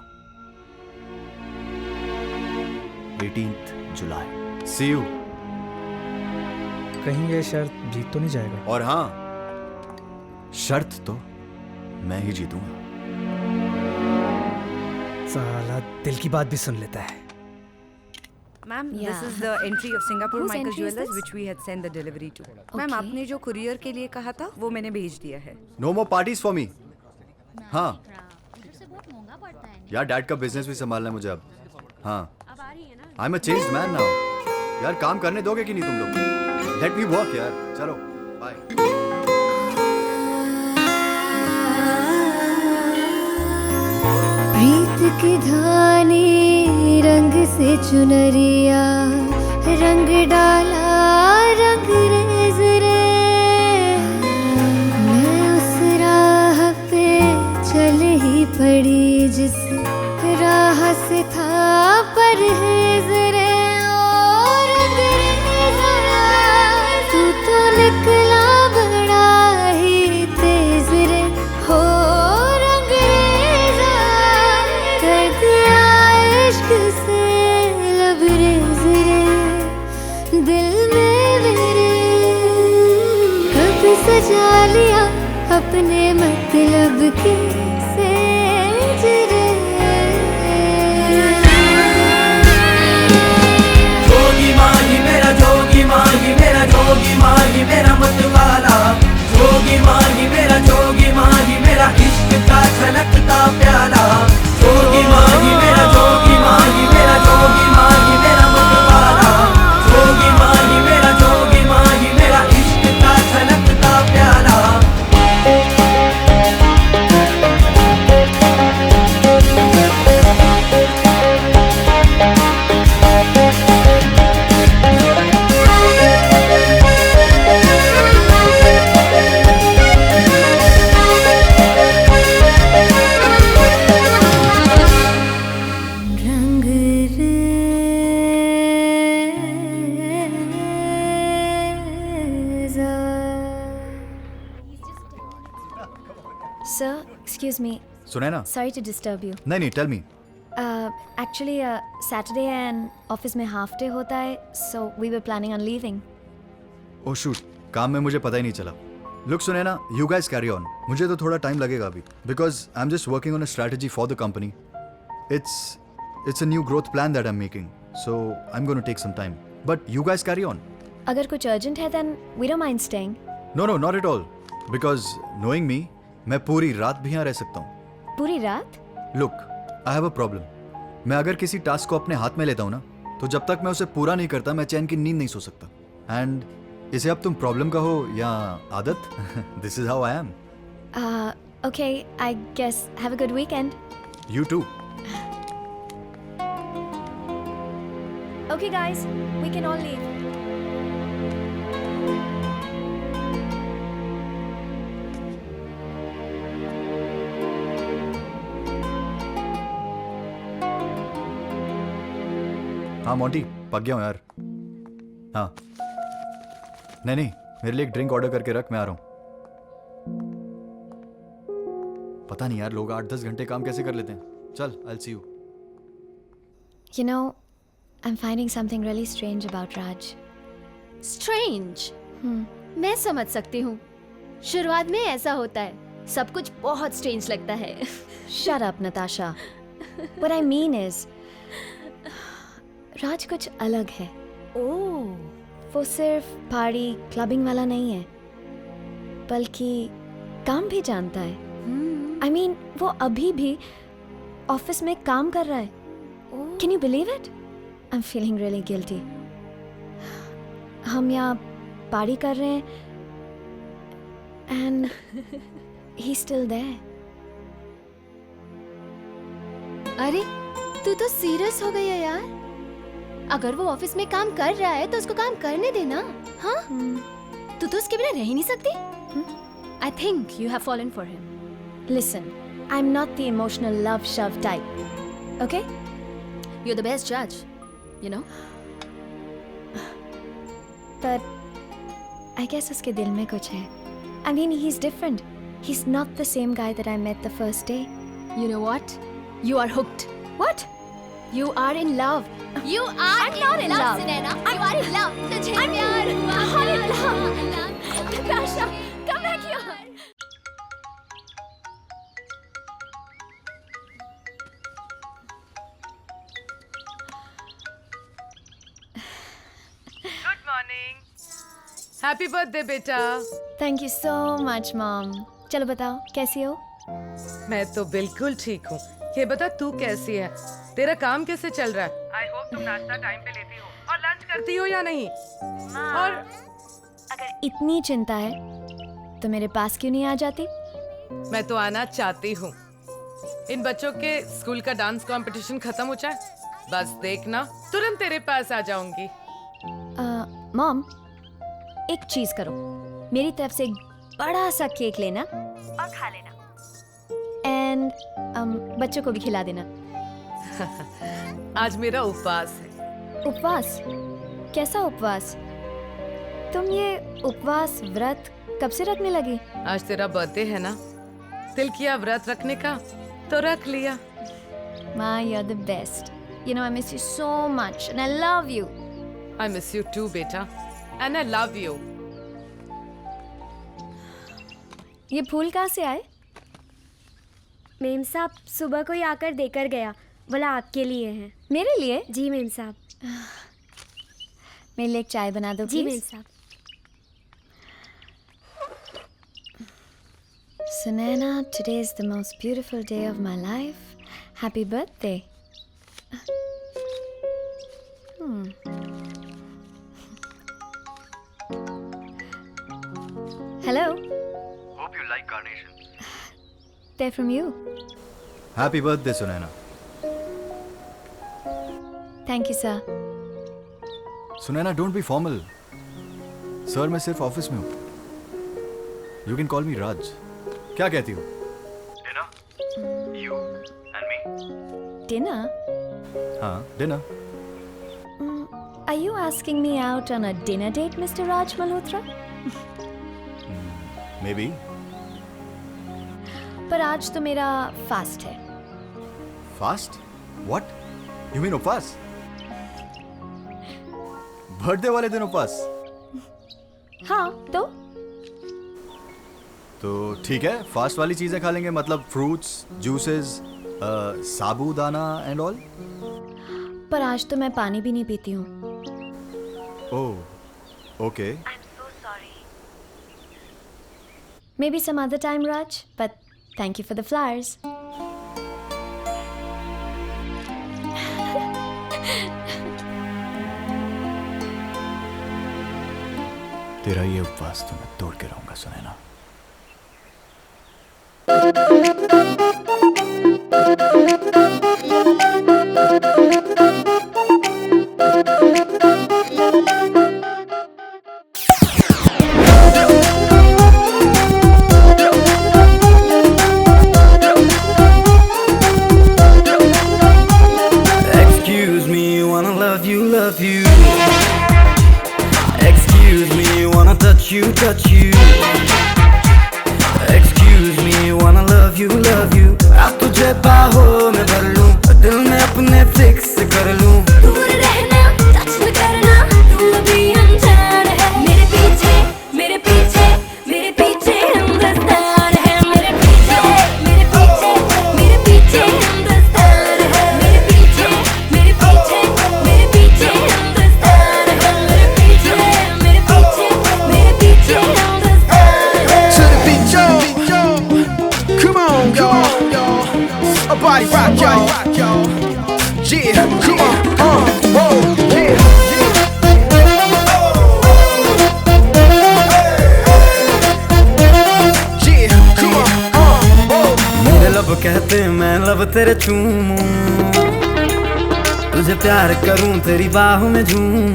18th जुलाई। C you. कहीं ये शर्त जीत तो नहीं जाएगा? और हाँ, शर्त तो मैं ही जीतूंगा। साला दिल की बात भी सुन लेता है। Ma'am, Yeah. this is the entry of Singapore Whose Michael entry is Jewelers this? which we had sent the delivery to. Ma'am, आपने जो courier के लिए कहा था वो मैंने भेज दिया है। No more parties for me. हाँ यार, डैड का बिजनेस भी संभालना है मुझे अब। हाँ, I am a changed man now. यार काम करने दोगे कि नहीं तुम लोग? लेट मी वर्क यार, चलो बाय। प्रीत की धानी रंग से चुनरिया, रंग डाला रंग रेज रे। मैं उस राह पे चल ही पड़ी जिस राह से था परहेज रे। ओ रंग रेज रे, तू तो निकला बड़ा ही तेज रे। हो रंग रेज कर दिया इश्क से लबरेज रे। दिल में मेरे कब सजा लिया अपने मतलब के सेज रे। जोगी माही मेरा जोगी माही मेरा जोगी माही मेरा मतवाला। जोगी माही मेरा जोगी माही मेरा इश्क का छलकता प्याला। जोगी माही मेरा जोगी माही मेरा जोगी माही मेरा मतवाला। जोगी माही मेरा जोगी माही मेरा इश्क का छलकता प्याला। रंग रेज़ा। Sir, excuse me. Sunaina? Sorry to disturb you. नहीं, tell me. Actually, Saturday and office में half day होता है, so we were planning on leaving. Oh shoot, काम में मुझे पता ही नहीं चला। Look Sunaina, you guys carry on. मुझे तो थोड़ा टाइम लगेगा अभी, because I am just working on a strategy for the company. It's a new growth plan that I am making, so I am gonna take some time, but you guys carry on. अगर कुछ urgent है, then we don't mind staying. No no, not at all, because knowing me, मैं पूरी रात भी यहाँ रह सकता हूँ। पूरी रात? Look, I have a problem. मैं अगर किसी टास्क को अपने हाथ में लेता हूँ ना, तो जब तक मैं उसे पूरा नहीं करता, मैं चैन की नींद नहीं सो सकता। एंड इसे अब तुम प्रॉब्लम कहो या आदत, this is how I am. Okay, I guess have a good weekend. You too. Okay, guys, we can all leave. हाँ मोंटी, पक गया हूँ यार। हाँ नहीं, मेरे लिए एक ड्रिंक ऑर्डर करके रख, मैं आ रहा हूँ। पता नहीं यार, लोग 8-10 घंटे काम कैसे कर लेते हैं। चल, I'll see you. You know, I'm finding something really strange about Raj. Strange? मैं समझ सकती हूँ। शुरुआत में ऐसा होता है, सब कुछ बहुत स्ट्रेंज लगता है। Shut up, Natasha. What I mean is, राज कुछ अलग है। ओह, वो सिर्फ पार्टी क्लबिंग वाला नहीं है, बल्कि काम भी जानता है। I mean, वो अभी भी ऑफिस में काम कर रहा है। Can you believe it? I'm feeling really guilty. हम यहाँ पार्टी कर रहे हैं and he's still there. अरे, तू तो सीरियस हो गई है यार। अगर वो ऑफिस में काम कर रहा है तो उसको काम करने देना। हाँ, तू तो उसके बिना रह ही नहीं सकती। I think you have fallen for him. Listen, I'm not the emotional love shove type. Okay? You're the best judge, you know. But I guess उसके दिल में कुछ है. I mean, he's different. He's not the same guy that I met the first day. You know what? You are hooked. What? You are in love. You are I'm not in love. Sunaina. You are in love. तुझे प्यार हुआ। I'm in love. Natasha, come back here. Good morning. Happy birthday बेटा। Thank you so much, Mom. चलो बताओ, कैसी हो? मैं तो बिल्कुल ठीक हूँ। ये बता तू कैसी है? तेरा काम कैसे चल रहा है? आई होप तुम नाश्ता टाइम पे लेती हो और लंच करती हो या नहीं? और अगर इतनी चिंता है तो मेरे पास क्यों नहीं आ जाती? मैं तो आना चाहती हूँ। इन बच्चों के स्कूल का डांस कंपटीशन खत्म हो जाए, बस देखना तुरंत तेरे पास आ जाऊंगी। मॉम, एक चीज करो, मेरी तरफ से एक बड़ा सा केक लेना और खा लेना, एंड बच्चों को भी खिला देना। आज मेरा उपवास है। उपवास? कैसा उपवास? तुम ये उपवास व्रत कब से रखने लगी? आज तेरा बर्थडे है ना, दिल किया व्रत रखने का तो रख लिया। माँ, you're the best. You know I miss you so much and I love you. I miss you too, बेटा, and I love you. ये फूल कहाँ से आए? मेम साहब सुबह को ही आकर देकर गया, बोला आपके लिए हैं। मेरे लिए? जी मेम साहब। मेरे लिए एक चाय बना दो जी please? मेम साहब। Sunaina, today is the most beautiful day of my life. Happy birthday. Hello. Hope you like carnations. They're from you. Happy birthday, Sunaina. Thank you, sir. Sunaina, don't be formal. Sir, मैं सिर्फ office में हूँ. You can call me Raj. क्या कहती हो? Dinner? You and me? Dinner? हाँ, dinner. Are you asking me out on a dinner date, Mr. Raj Malhotra? Maybe. पर आज तो मेरा फास्ट है। Fast? What? You mean उपवास? बर्थडे वाले दिन उपवास? हाँ, तो ठीक है, फास्ट वाली चीजें खा लेंगे, मतलब fruits, juices, sabudana and all. पर आज तो मैं पानी भी नहीं पीती हूँ। ओह, okay. Maybe some other time, Raj, but thank you for the flowers. तेरा ये उपवास तो मैं तोड़ के रहूंगा, Sunaina. Excuse me, wanna love you, love you. Excuse me, wanna touch you, touch you. Excuse me, wanna love you, love you. अब तुझे बाहों में भर लूं, दिल में अपने फिक्स कर लूं। दूर रहना, टच न करना, तू अभी अनजान है। मेरे पीछे, मेरे पीछे, मेरे पीछे हिंदुस्तान है। मेरे पीछे, मेरे पीछे, मेरे पीछे हिंदुस्तान है। मेरे पीछे, मेरे पीछे, मेरे पीछे हिंदुस्तान है। मेरे पीछे, मेरे पीछे, मेरे पीछे हिंदुस्तान है। To the beat, yo. Come on, y'all. A body rock, y'all. Yeah, come on, whoa, yeah. Yeah, come on, whoa. मेरे लब कहते मैं लब तेरे चूमूं, तुझे तुझे प्यार करूं तेरी बाहों में झूमूं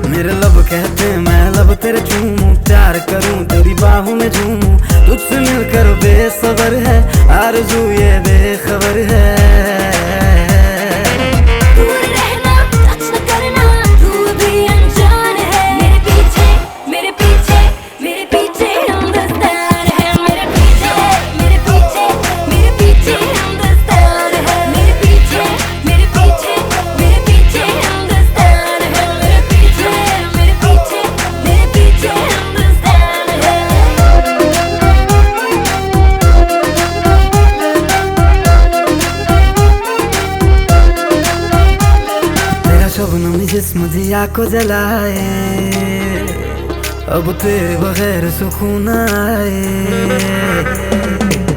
मेरे लब कहते मैं लब तेरे चूमूं प्यार करूं तेरी बाहों में झूमूं तुझसे मिलकर बेसबर है आरज़ू ये बेखबर है शबनम जिस्म दिया को जलाए अब तेरे बगैर सुकून आए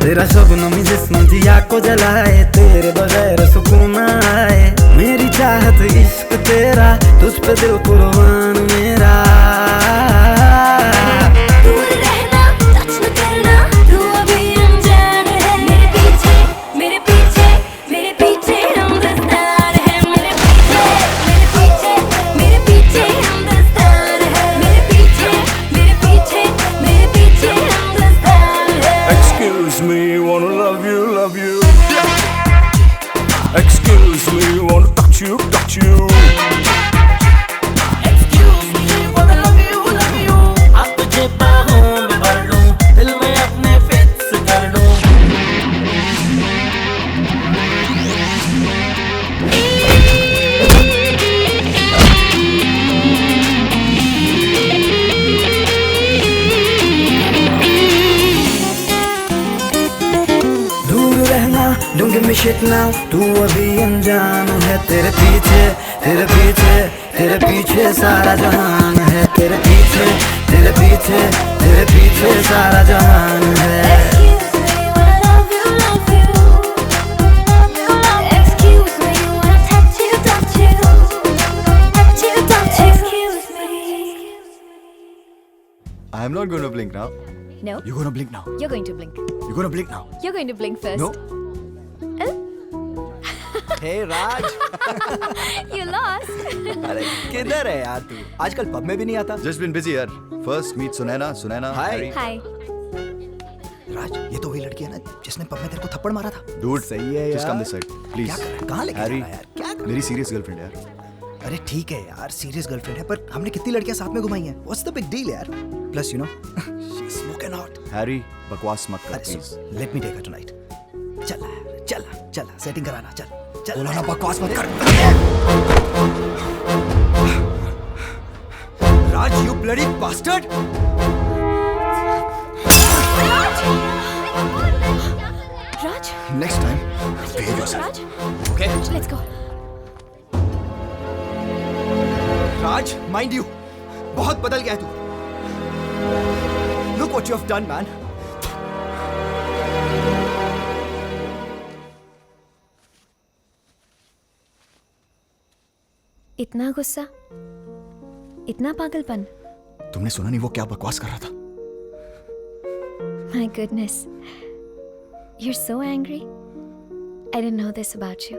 तेरा शबनम जिस्म दिया को जलाए तेरे बगैर सुकून आए मेरी चाहत इश्क तेरा तुझ पे दिल कुर्बान मेरा Excuse me, wanna touch you. Excuse me, wanna love you. अब तुझे बाहों में भर लूं, दिल में अपने फिक्स कर लूं। दूर रहना, don't give me shit now, तू अभी अनजान है तेरे पीछे सारा जहान है तेरे पीछे सारा जहान है I'm not going to blink now. No. You're going to blink now. You're going to blink. You're going to blink now. You're going to blink first. No. Hey Raj. You lost. अरे किधर है यार तू? आजकल pub में भी नहीं आता. Just been busy यार. First meet Sunaina. Hi. Hi. राज, ये तो वही लड़की है ना जिसने पब में तेरे को थप्पड़ मारा था. Dude, सही है यार. Just come this side, please. क्या कर रहा है? कहाँ लेके जा रहा है यार? क्या? मेरी serious girlfriend है यार. अरे ठीक है यार, सीरियस गर्लफ्रेंड है पर हमने कितनी लड़कियां साथ में घुमाई हैं. What's the big deal यार? Plus you know, she's smoking hot. Harry, बकवास मत कर please. Let me take her tonight. चल, सेटिंग कराना, चल. बोला ना बकवास मत कर. राज, you bloody bastard! Raj. Next time, behave yourself. Raj. Okay? Raj, let's go. Raj, mind you, बहुत बदल गया है तू. Look what you have done, man. इतना गुस्सा, इतना पागलपन. तुमने सुना नहीं वो क्या बकवास कर रहा था? My goodness, you're so angry. I didn't know this about you.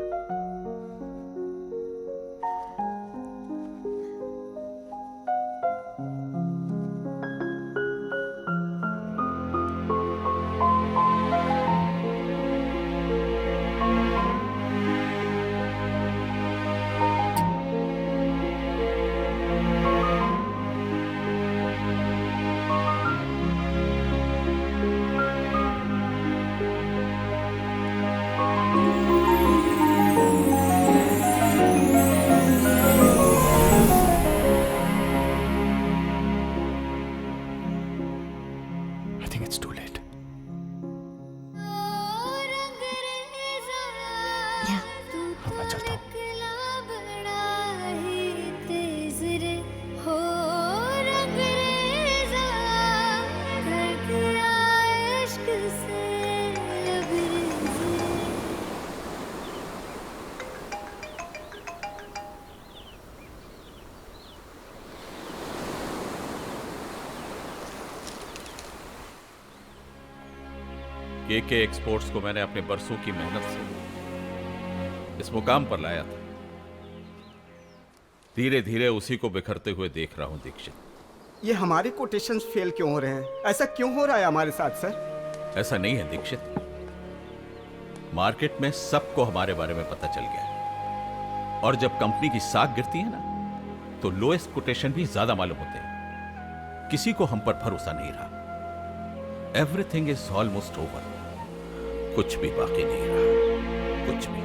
KK exports को मैंने अपने बरसों की मेहनत से इस मुकाम पर लाया था। धीरे धीरे उसी को बिखरते हुए देख रहा हूं दीक्षित। ये हमारे कोटेशन फेल क्यों हो रहे हैं? ऐसा क्यों हो रहा है हमारे साथ सर? ऐसा नहीं है दीक्षित, मार्केट में सबको हमारे बारे में पता चल गया है। और जब कंपनी की साख गिरती है ना, तो लोएस्ट कोटेशन भी ज्यादा मालूम होते हैं। किसी को हम पर भरोसा नहीं रहा। Everything is almost over. कुछ भी बाकी नहीं रहा, कुछ भी।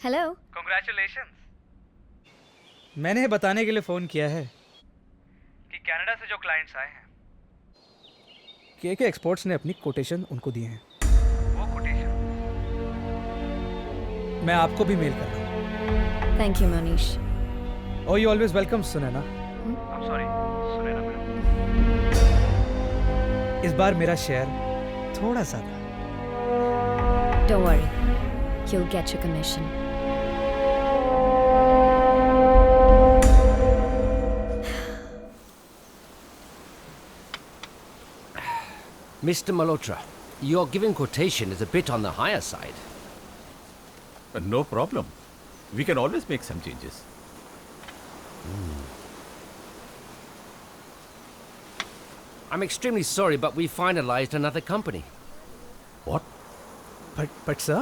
हेलो। Congratulations। मैंने बताने के लिए फ़ोन किया है कि कनाडा से जो क्लाइंट्स आए हैं, के एक्सपोर्ट्स ने अपनी कोटेशन उनको दिए हैं। वो कोटेशन मैं आपको भी मेल कर रहा हूँ। Thank you Manish. Oh, you always welcome, Sunaina. I'm sorry, Sunaina madam. इस बार मेरा शेयर थोड़ा सा था। Don't worry, you'll get your commission. Mr. Malhotra, your given quotation is a bit on the higher side. No problem. We can always make some changes. I'm extremely sorry, but we finalized another company. What? But sir?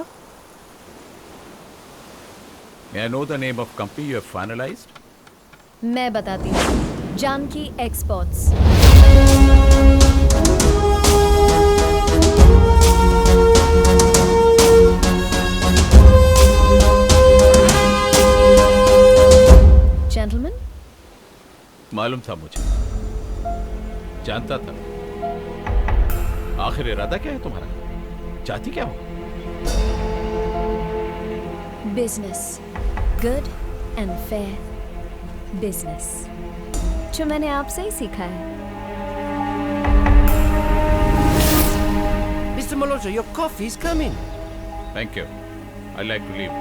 May I know the name of company you have finalized? मैं बताती हूँ। Janaki exports. Gentlemen? मालूम था मुझे, जानता था। आखिर इरादा क्या है तुम्हारा? चाहती क्या हो? Business, good and fair business, जो मैंने आपसे ही सीखा है। Mr. Malhotra, your coffee's coming. Thank you. I'd like to leave.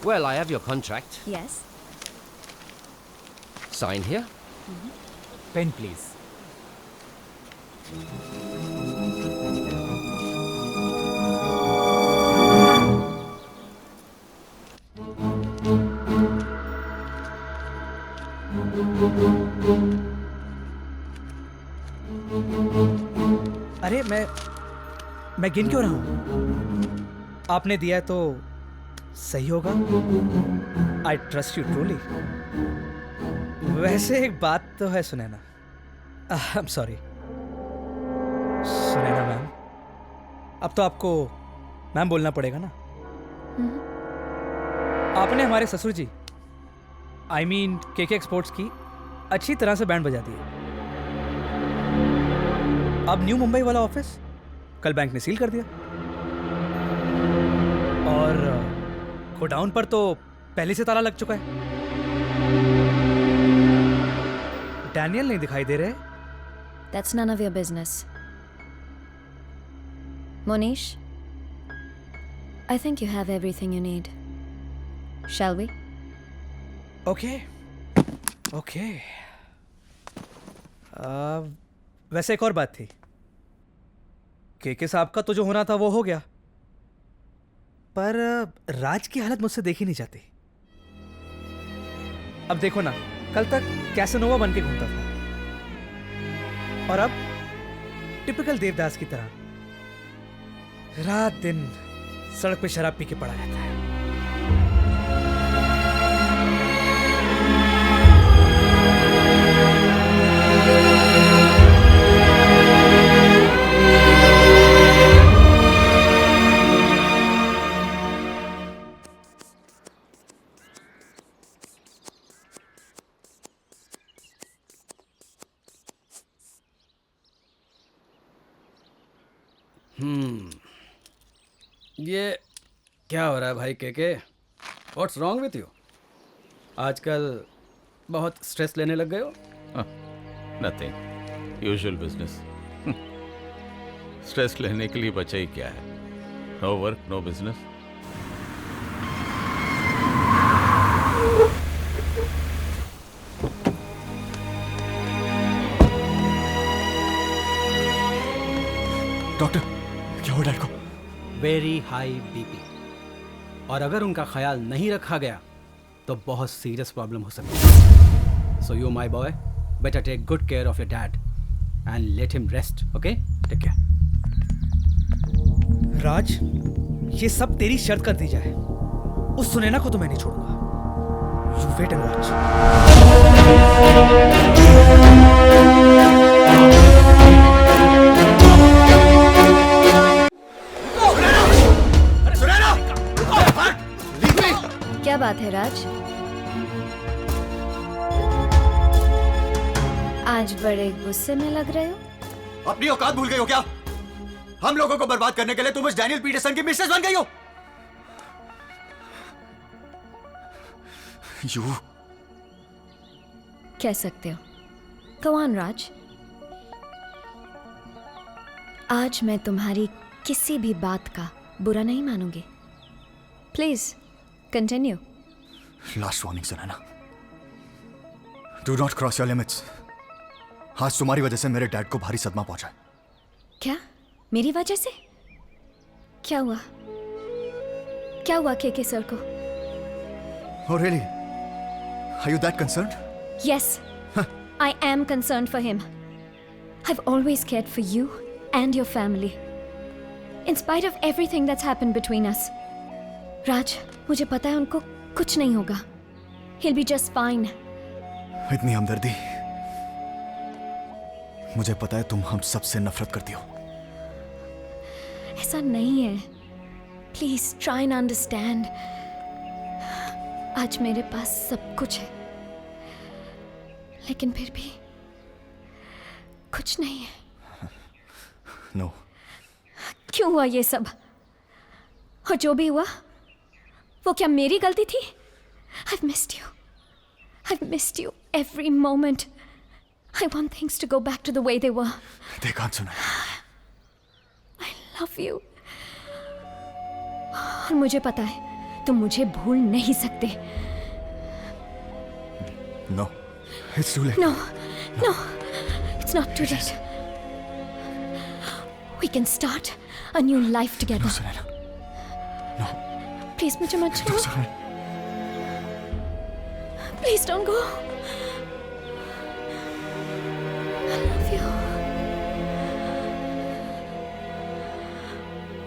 Well, I have your contract. Yes. Sign here. Pen, please. अरे मैं गिन क्यों रहा हूं? आपने दिया है तो सही होगा। I trust you truly. वैसे एक बात तो है Sunaina. I am sorry Sunaina ma'am, अब तो आपको मैम बोलना पड़ेगा ना। आपने हमारे ससुर जी आई मीन के एक्सपोर्ट्स की अच्छी तरह से बैंड बजा दी है। अब न्यू मुंबई वाला ऑफिस कल बैंक ने सील कर दिया और गोडाउन पर तो पहले से ताला लग चुका है। डैनियल नहीं दिखाई दे रहे। That's none of your business. Monish, I think you have everything you need. Shall we? Okay. वैसे एक और बात थी। के साहब का तो जो होना था वो हो गया, पर राज की हालत मुझसे देखी नहीं जाती। अब देखो ना, कल तक कैसनोवा बन के घूमता था और अब टिपिकल देवदास की तरह रात दिन सड़क पे शराब पी के पड़ा रहता है। ये क्या हो रहा है भाई के? What's wrong with you? आजकल बहुत स्ट्रेस लेने लग गए हो? Nothing, usual business. स्ट्रेस लेने के लिए बचा ही क्या है? No work, no business. Doctor, क्या हुआ डैड को? वेरी हाई बीपी, और अगर उनका ख्याल नहीं रखा गया तो बहुत सीरियस प्रॉब्लम हो सकती है। So you my boy, better take good care of your dad and let him rest, okay? Take care. Raj, ये सब तेरी शर्त कर दी जाए, उस सुनैना को तो मैं नहीं छोड़ूंगा। You wait and watch. क्या बात है राज? आज बड़े गुस्से में लग रहे हो। अपनी औकात भूल गई हो क्या? हम लोगों को बर्बाद करने के लिए तुम इस डैनियल पीटरसन की मिसेस बन गई हो। यू कह सकते हो। Go on, राज। आज मैं तुम्हारी किसी भी बात का बुरा नहीं मानूंगी। Please continue. Last warning Sunaina, do not cross your limits. आज तुम्हारी वजह से मेरे डैड को भारी सदमा पहुंचा है। क्या? मेरी वजह से? क्या हुआ? क्या हुआ केके सर को? Oh really? Are you that concerned? Yes, I am concerned for him. I've always cared for you and your family. In spite of everything that's happened between us. Raj, मुझे पता है उनको कुछ नहीं होगा. He'll be just fine. इतनी हमदर्दी। मुझे पता है तुम हम सबसे नफरत करती हो। ऐसा नहीं है। Please try and understand. आज मेरे पास सब कुछ है, लेकिन फिर भी कुछ नहीं है। No. क्यों हुआ ये सब? और जो भी हुआ वो क्या मेरी गलती थी? I've missed you. I've missed you every moment. I want things to go back to the way they were. They can't, Sunana. I love you. और मुझे पता है तुम मुझे भूल नहीं सकते। No. It's too late. No. No. It's not too late. We can start a new life together. No, Sunana. No. Please, मुझे मत छोड़ो। No, Sunana. Please don't go. I love you.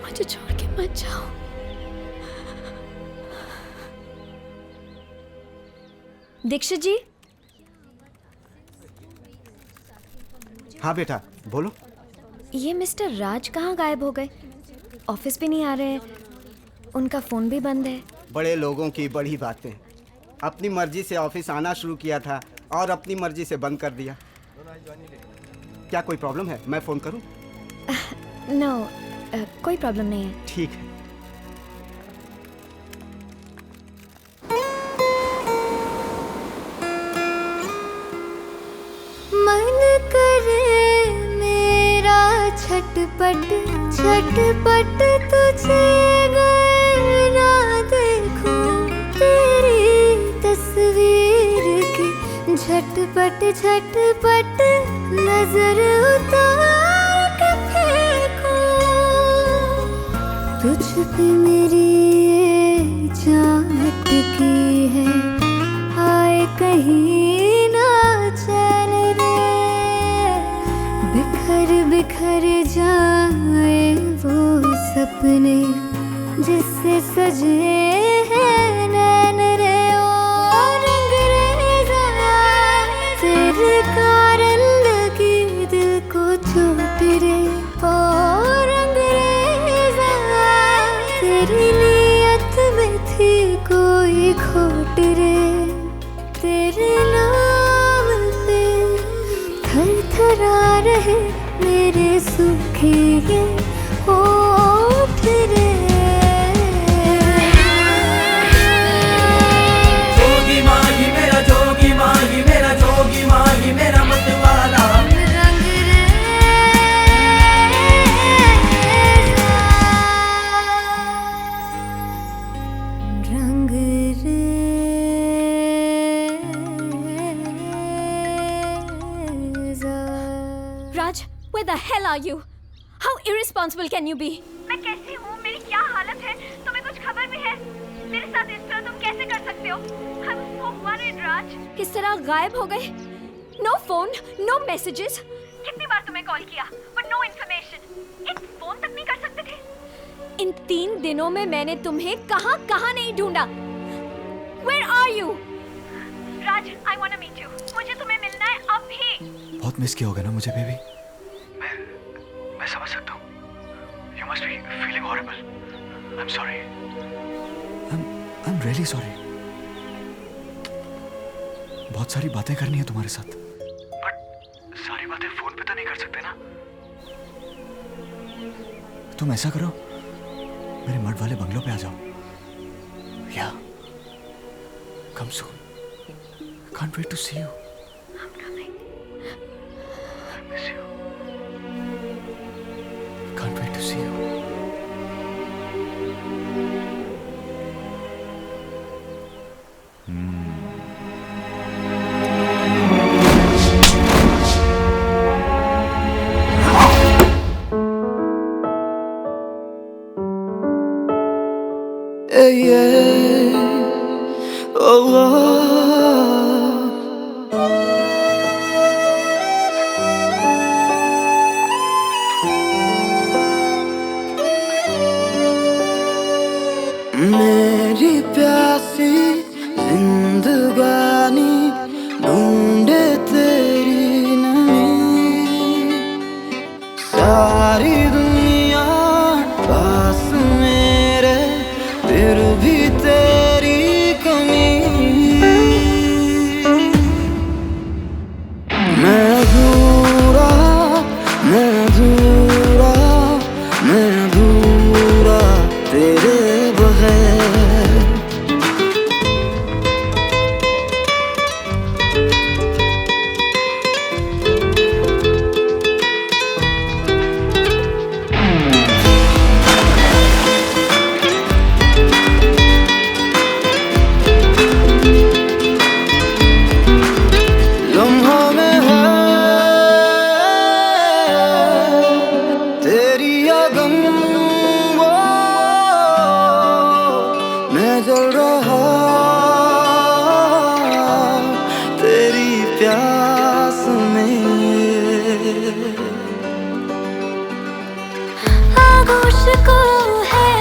मुझे छोड़ के मत जाओ। दीक्षित जी। हाँ बेटा, बोलो। ये मिस्टर राज कहाँ गायब हो गए? ऑफिस भी नहीं आ रहे हैं, उनका फोन भी बंद है। बड़े लोगों की बड़ी बातें। अपनी मर्जी से ऑफिस आना शुरू किया था और अपनी मर्जी से बंद कर दिया। क्या कोई प्रॉब्लम है? मैं फोन करूं? नो, कोई प्रॉब्लम नहीं है। ठीक है। मन करे मेरा छटपट छटपट तुझे अगर ना देखूं, तेरी तस्वीर की झटपट झटपट नजर उतार के फेंकूं, तुझ पे मेरी ये जान अटकी है, आए कहीं ना चैन रे, बिखर बिखर जाए वो सपने जिससे सजे हैं नैन रे। ओ रंगरेज़ा, तेरे कारण लगी दिल को चोट रे। ओ रंगरेज़ा, तेरी नीयत में थी कोई खोट रे, तेरे नाम पे थर थरा रहे मेरे सूखे ये होठ रे। जोगी माही मेरा जोगी माही मेरा जोगी माही मेरा मतवाला, Where the hell are you? How irresponsible can you be? मैं कैसी हूँ, मेरी क्या हालत है, तुम्हें कुछ खबर भी है? मेरे साथ इस तरह तुम कैसे कर सकते हो? I was so worried, Raj. किस तरह गायब हो गए? No phone, no messages. कितनी बार तुम्हें कॉल किया, but no information. एक फोन तक नहीं कर सकते थे? इन 3 दिनों में मैंने तुम्हें कहाँ नहीं ढूंढा. Where are you? Raj, I want to meet you. मुझे तुम्हें मिलना है अभी. बहुत मिस किया होगा ना मुझे बेबी. मैं समझ सकता हूँ. You must be feeling horrible. I'm sorry. I'm really sorry. बहुत सारी बातें करनी है तुम्हारे साथ. But सारी बातें फोन पे तो नहीं कर सकते ना. तुम ऐसा करो, मेरे मर्द वाले बंगलों पे आ जाओ. Yeah. Come soon. Can't wait to see you. I'm coming. I miss you. Can't wait to see you. मेरी प्यासी जिंदगानी ढूंढे तेरी नमी. सारी दुनिया पास मेरे फिर भी तेरी कमी. मैं अधूरा, मैं अधूरा, मैं अधूरा तेरे बगैर. लम्हों में है तेरी अगम, वो मैं जल रहा तेरी प्यास में. आगोश को है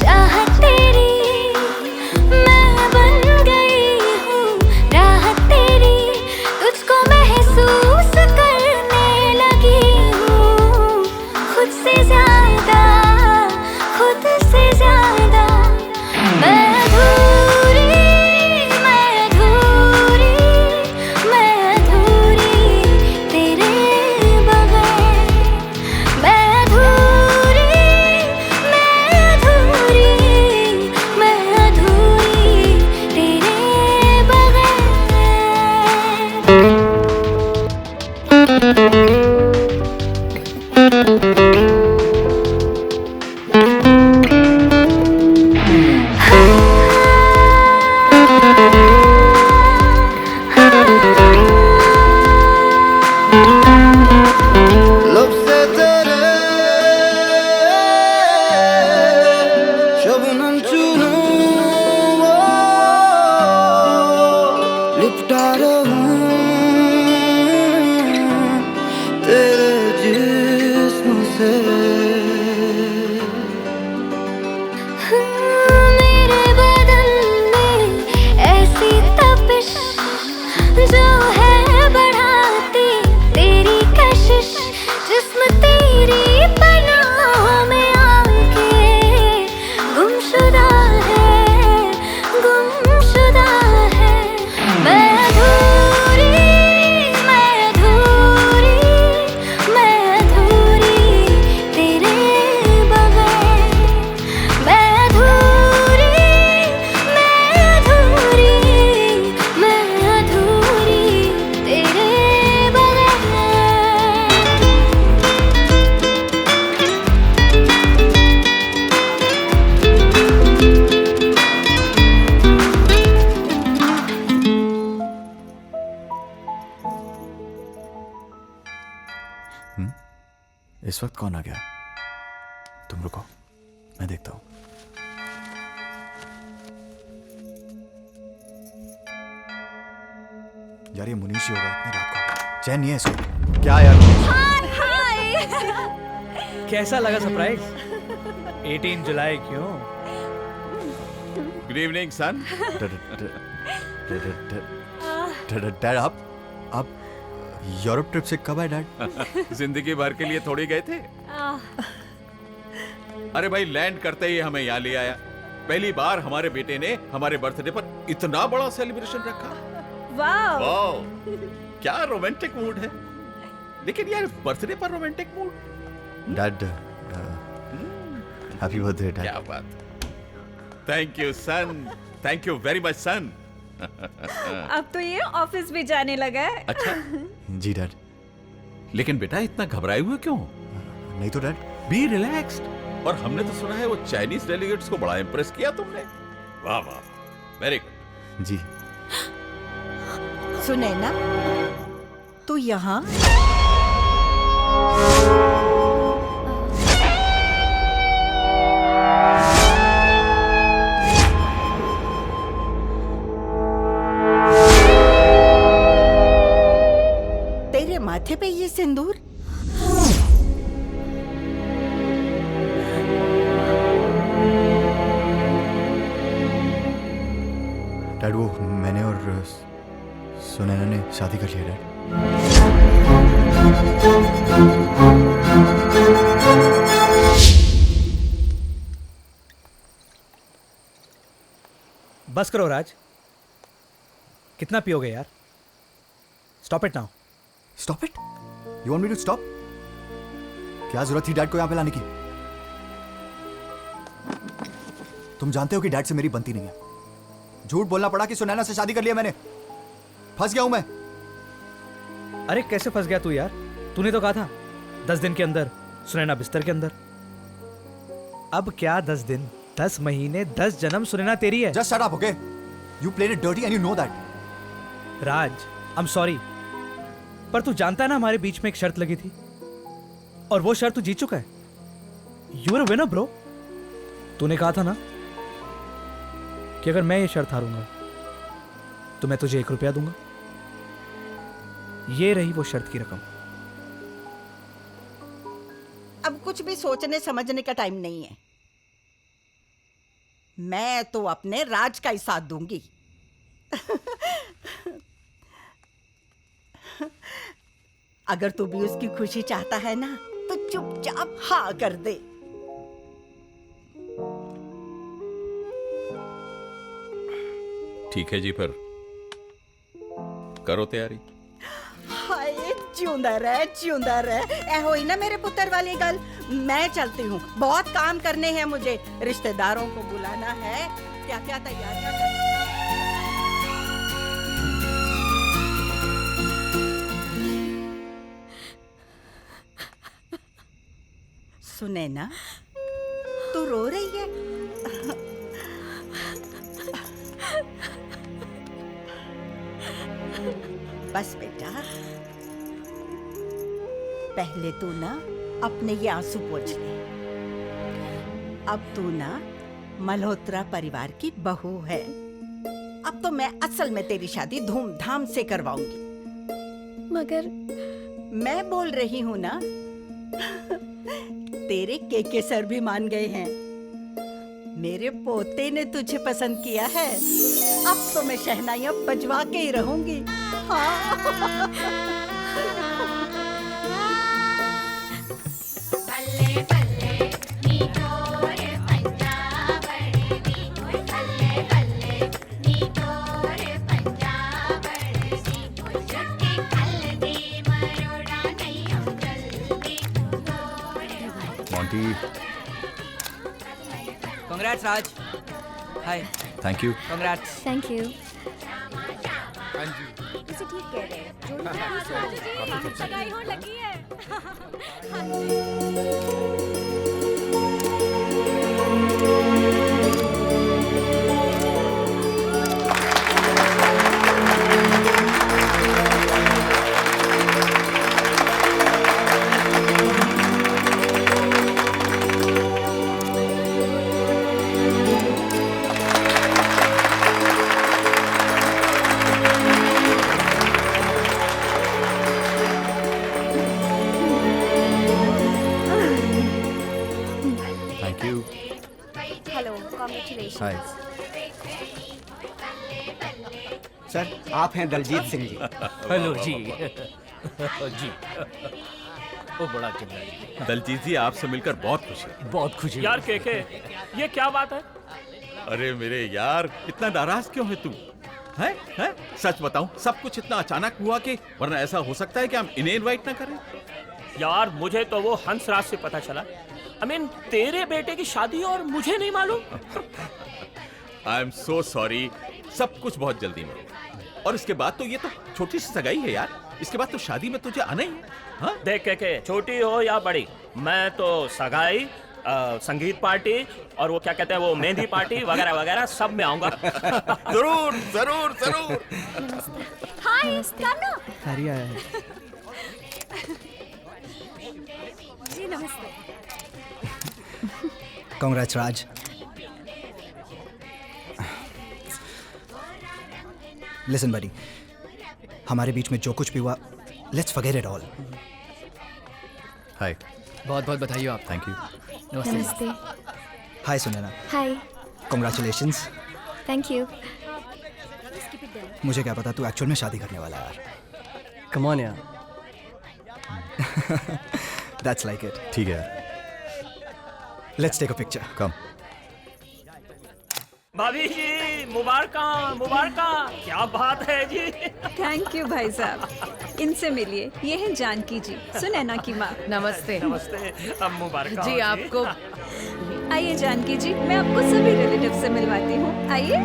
चाहत तेरी, मैं बन गई हूँ राहत तेरी. तुझको महसूस करने लगी हूँ खुद से ज्यादा, खुद से ज्यादा. मैं अधूरी, मैं अधूरी, मैं अधूरी तेरे बगैर. मैं अधूरी, मैं अधूरी, मैं अधूरी तेरे बगैर. लब से तेरे शबनम चूनूं, वो लिपटा रहूं तेरे जिस्म से. मेरे बदन में ऐसी तपिश जो है बढ़ाती तेरी कशिश. जिस्म तेरी पनाहों में आके गुमशुदा है, गुमशुदा है. मैं अधूरी, मैं अधूरी, मैं अधूरी तेरे बगैर. मैं अधूरी. इस वक्त कौन आ गया? तुम रुको, मैं देखता हूं। यार ये मुनीश ही होगा, इतनी रात को चैन नहीं है इसको। क्या यार? कैसा लगा सरप्राइज? 18 जुलाई क्यों? गुड इवनिंग सन। डैड आप यूरोप ट्रिप से कब आए डैड? जिंदगी भर के लिए थोड़ी गए थे। अरे भाई, लैंड करते ही हमें यहाँ ले आया। पहली बार हमारे बेटे ने हमारे बर्थडे पर इतना बड़ा सेलिब्रेशन रखा। वाह, क्या रोमांटिक मूड है। लेकिन यार, बर्थडे पर romantic mood. Dad happy birthday dad. क्या बात। Thank you son, thank you very much son. अब तो ये ऑफिस भी जाने लगा है। अच्छा जी डैड। लेकिन बेटा, इतना घबराए हुए क्यों? नहीं तो डैड। B relaxed. और हमने तो सुना है वो चाइनीज डेलीगेट्स को बड़ा इंप्रेस किया तुमने। वाह वाह, वेरी गुड। जी। सुने ना, तू यहाँ तेरे माथे पे ये सिंदूर? डैड वो मैंने और सुनैना ने शादी कर लिया डैड। बस करो राज, कितना पियोगे यार? Stop it now. Stop it? You want me to stop? क्या जरूरत थी डैड को यहाँ पे लाने की? तुम जानते हो कि डैड से मेरी बनती नहीं है। झूठ बोलना पड़ा कि सुनैना से शादी कर लिया मैंने। फंस गया हूं मैं। अरे कैसे फंस गया तू यार? तूने तो कहा था 10 दिन के अंदर सुनैना बिस्तर के अंदर। अब क्या 10 दिन, 10 महीने, 10 जन्म सुनैना तेरी है। Just shut up, okay? You played it dirty and you know that. Raj, I am sorry, पर तू जानता है ना हमारे बीच में एक शर्त लगी थी, और वो शर्त तू जीत चुका है। You are a winner bro. तूने कहा था ना कि अगर मैं ये शर्त हारूंगा तो मैं तुझे 1 रुपया दूंगा। ये रही वो शर्त की रकम। अब कुछ भी सोचने समझने का टाइम नहीं है। मैं तो अपने राज का ही साथ दूंगी। अगर तू भी उसकी खुशी चाहता है ना, तो चुपचाप हाँ कर दे। ठीक है जी, फिर करो तैयारी। हाय, जिंदा रह। ए होई ना मेरे पुत्र वाली गल। मैं चलती हूँ, बहुत काम करने हैं मुझे। रिश्तेदारों को बुलाना है, क्या क्या तैयारियां करनी। सुने ना, तू रो रही है? बस बेटा, पहले तू ना अपने ये आंसू पोंछ ले। अब तू ना मल्होत्रा परिवार की बहू है। अब तो मैं असल में तेरी शादी धूमधाम से करवाऊंगी। मगर मैं बोल रही हूँ ना, तेरे केके सर भी मान गए हैं। मेरे पोते ने तुझे पसंद किया है। अब तो मैं शहनाइयां बजवा के ही रहूंगी। Monty. Congrats, Raj. Hi. Thank you. Congrats. Thank you. हाँ जी। इसे ठीक कह रहे हैं। जो सगाई हो लगी है। हाँ जी। Congratulations. हाय। सर आप हैं दलजीत सिंह जी। हेलो जी। जी। वो बड़ा चंगा जी। दलजीत जी आपसे मिलकर बहुत खुशी है। बहुत खुशी यार केके, ये क्या बात है? अरे मेरे यार इतना नाराज क्यों है तू? हैं? हैं? सच बताऊं सब कुछ इतना अचानक हुआ कि वरना ऐसा हो सकता है कि हम इन्हें इनवाइट ना करें। यार मुझे तो वो हंसराज से पता चला। I mean, तेरे बेटे की शादी और मुझे नहीं मालूम। आई एम सो सॉरी, सब कुछ बहुत जल्दी में हुआ। और इसके बाद तो ये तो छोटी सी सगाई है यार, इसके बाद तो शादी में तुझे आना ही है। हाँ? देख के छोटी हो या बड़ी, मैं तो सगाई, संगीत पार्टी और वो क्या कहते हैं वो मेहंदी पार्टी वगैरह वगैरह सब में आऊंगा। जरूर जरूर जरूर। हाय कान्हा। हरी आया है। जी नमस्ते। कांग्रेट्स राज। लिसन बडी, हमारे बीच में जो कुछ भी हुआ, लेट्स फॉरगेट इट ऑल। हाय। बहुत बहुत बधाई हो आप। Thank you. नमस्ते। हाय सुनैना। हाय। कांग्रेचुलेशंस। Thank you. मुझे क्या पता तू एक्चुअल में शादी करने वाला है यार। कम ऑन यार। That's like it. ठीक है। Let's take a picture. Come. भाभी जी मुबारका मुबारका, क्या बात है जी। थैंक यू भाई साहब। इनसे मिलिए, ये है जानकी जी, सुनैना की माँ। नमस्ते। नमस्ते। अब मुबारका जी आपको। आइए जानकी जी, मैं आपको सभी रिलेटिव से मिलवाती हूँ। आइए।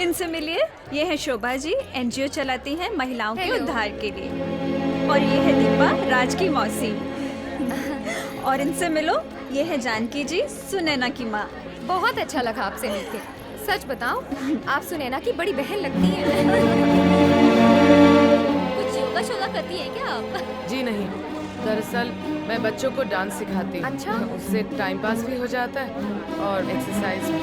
इनसे मिलिए, ये है शोभा जी, एनजीओ चलाती हैं महिलाओं के उद्धार के लिए। और ये है दीपा, राज की मौसी। और इनसे मिलो, ये है जानकी जी, सुनैना की माँ। बहुत अच्छा लगा आपसे मिलके। सच बताओ, आप सुनैना की बड़ी बहन लगती हैं। कुछ योगा शोगा करती हैं क्या आप? जी नहीं, दरअसल मैं बच्चों को डांस सिखाती हूँ। अच्छा। उससे टाइम पास भी हो जाता है और एक्सरसाइज भी।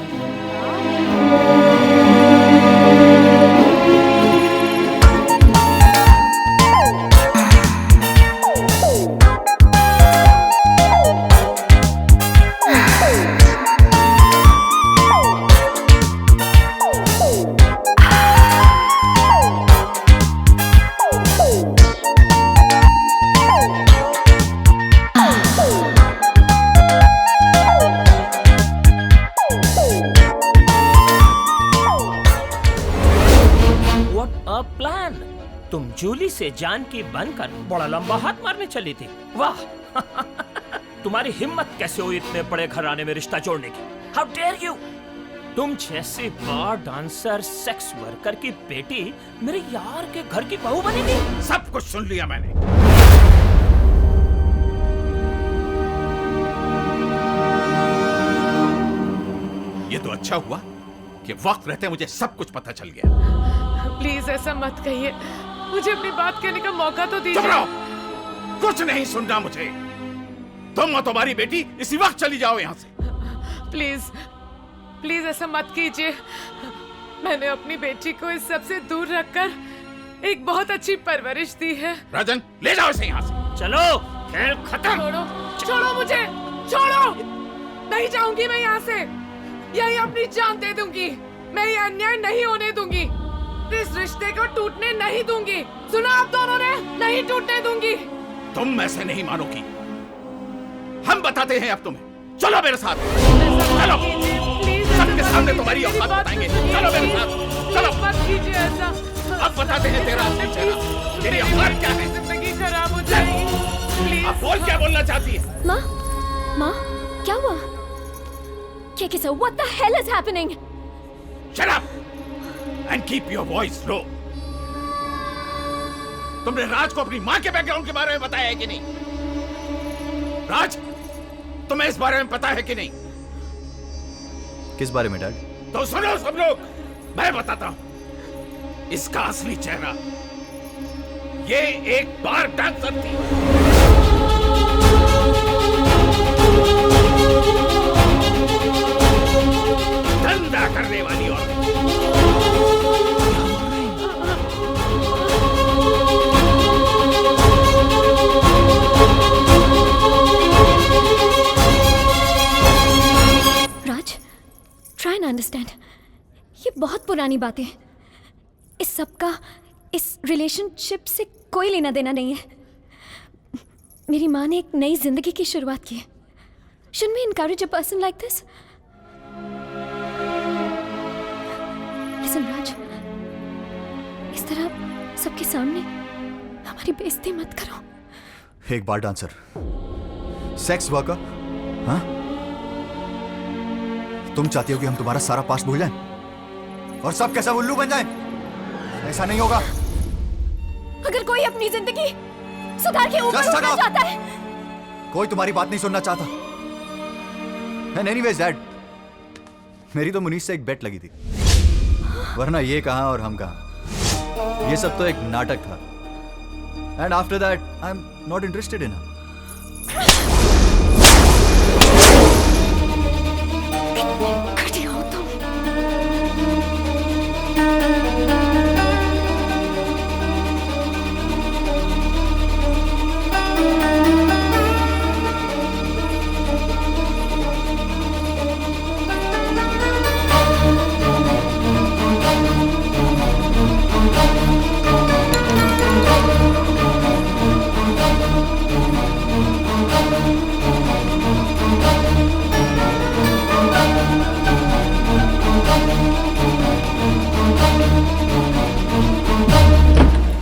तुम जूली से जानकी बनकर बड़ा लंबा हाथ मारने चली थी। वाह। तुम्हारी हिम्मत कैसे हुई इतने बड़े घराने में रिश्ता जोड़ने की? How dare you. तुम जैसी बार डांसर सेक्स वर्कर की बेटी मेरे यार के घर की बहू बनेगी। सब कुछ सुन लिया मैंने। ये तो अच्छा हुआ कि वक्त रहते मुझे सब कुछ पता चल गया। प्लीज ऐसा मत कहिए, मुझे अपनी बात कहने का मौका तो दीजिए। चुप रहो, कुछ नहीं सुनना मुझे। तुम और तुम्हारी बेटी इसी वक्त चली जाओ यहाँ से। प्लीज प्लीज ऐसा मत कीजिए। मैंने अपनी बेटी को इस सब से दूर रखकर एक बहुत अच्छी परवरिश दी है। राजन ले जाओ इसे यहाँ से। चलो खेल खत्म। छोड़ो छोड़ो मुझे, छोड़ो। नहीं जाऊंगी मैं यहाँ से, यही अपनी जान दे दूंगी। मैं ये अन्याय नहीं होने दूंगी, इस रिश्ते को टूटने नहीं दूंगी। सुना आप दोनों ने, नहीं टूटने दूंगी। तुम ऐसे नहीं मानोगी, हम बताते हैं अब तुम्हें। चलो मेरे साथ, चलो सबके सामने तुम्हारी औकात बताएंगे। चलो मेरे साथ, चलो। मत कीजिए ऐसा। अब बताते हैं तेरा असली चेहरा, तेरी औकात क्या है। जिंदगी खराब हो जाएगी। प्लीज। अब बोल, क्या बोलना चाहती है? माँ, माँ, क्या हुआ? Kiki sir, what the hell is happening? Shut up and keep your voice low. तुमने राज को अपनी माँ के बैकग्राउंड के बारे में बताया है कि नहीं? राज, तुम्हें इस बारे में पता है कि नहीं? किस बारे में डैड? तो सुनो सब लोग, मैं बताता हूं। इसका असली चेहरा, ये एक बार डांसर थी। धंधा करने वाली औरत। पुरानी बातें। इस सब का इस रिलेशनशिप से कोई लेना देना नहीं है। मेरी माँ ने एक नई जिंदगी की शुरुआत की है। Shouldn't we encourage a person like this? Listen, Raj, इस तरह सबके सामने हमारी बेइज्जती मत करो। एक बार डांसर, सेक्स वर्कर, हाँ? तुम चाहती हो कि हम तुम्हारा सारा पास्ट भूल जाएं और सब कैसा उल्लू बन जाएं? ऐसा नहीं होगा। अगर कोई अपनी जिंदगी सुधार के ऊपर उठना चाहता है, कोई तुम्हारी बात नहीं सुनना चाहता। And anyways, Dad, मेरी तो मुनीस से एक बेट लगी थी, वरना ये कहां और हम कहां। ये सब तो एक नाटक था। And after that, I'm not interested in her. घटिया हो तुम।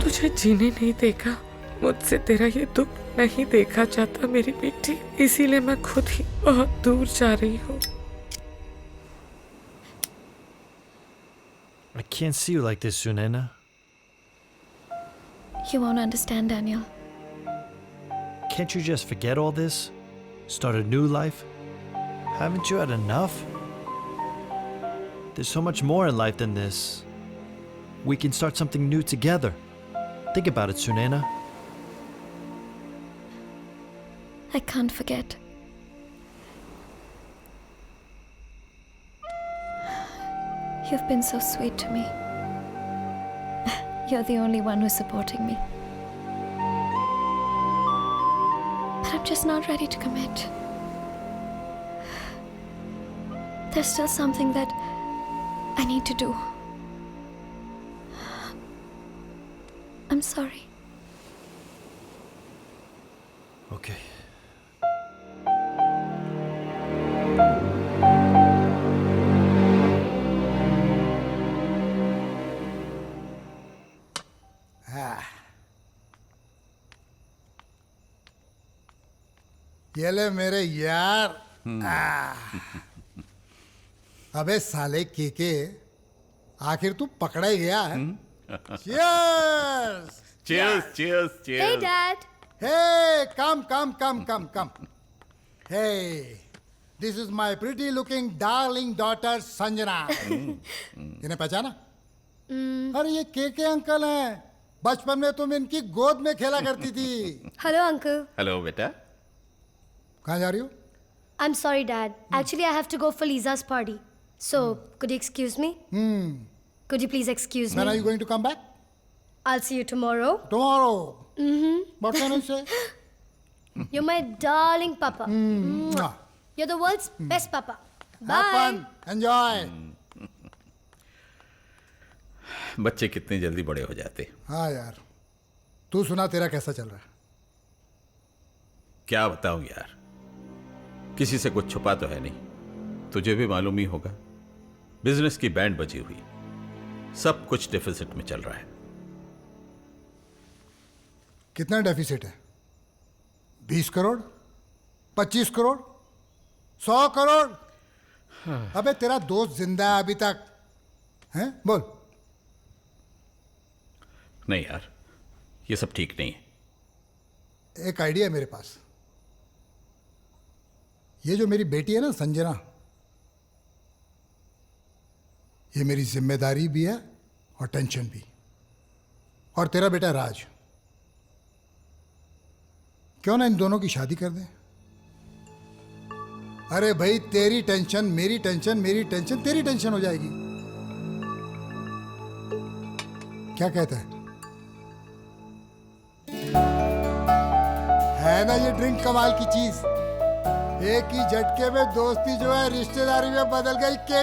तुझे जीने नहीं देखा, मुझसे तेरा ये दुख नहीं देखा जाता मेरी बेटी, इसीलिए मैं खुद ही बहुत दूर जा रही हूँ। I can't see you like this, Sunena. You won't understand, Daniel. Can't you just forget all this? Start a new life? Haven't you had enough? There's so much more in life than this. We can start something new together. Think about it, Sunena. I can't forget. You've been so sweet to me. You're the only one who's supporting me. But I'm just not ready to commit. There's still something that I need to do. I'm sorry. Okay. ये ले मेरे यार। अबे साले केके, आखिर तू पकड़ा ही गया है। Cheers! Cheers, cheers, cheers. Hey, Dad. Hey, come. Hey, this is my pretty-looking, darling daughter Sanjana. इन्हें पहचाना? अरे ये केके अंकल हैं। बचपन में तुम इनकी गोद में खेला करती थी। Hello, Uncle. हेलो बेटा। कहाँ जा रही हो? I'm sorry, Dad. Actually, I have to go for Lisa's party. So, could you excuse me? Could you please excuse me? When are you going to come back? I'll see you tomorrow. Tomorrow. What can I say? You're my darling papa. Mwah. You're the world's best papa. Bye. Have fun. Enjoy. बच्चे कितने जल्दी बड़े हो जाते। हाँ यार, तू सुना, तेरा कैसा चल रहा है? क्या बताऊं यार, किसी से कुछ छुपा तो है नहीं, तुझे भी मालूम ही होगा। बिजनेस की बैंड बजी हुई, सब कुछ डेफिसिट में चल रहा है। कितना डेफिसिट है? 20 करोड़, 25 करोड़, 100 करोड़? अबे तेरा दोस्त जिंदा है अभी तक, हैं? बोल। नहीं यार, ये सब ठीक नहीं है। एक आइडिया है मेरे पास। ये जो मेरी बेटी है ना संजना, ये मेरी जिम्मेदारी भी है और टेंशन भी। और तेरा बेटा राज, क्यों ना इन दोनों की शादी कर दें? अरे भाई, तेरी टेंशन मेरी टेंशन, मेरी टेंशन तेरी टेंशन हो जाएगी। क्या कहता है ना ये ड्रिंक कमाल की चीज। एक ही झटके में दोस्ती जो है रिश्तेदारी में बदल गई। के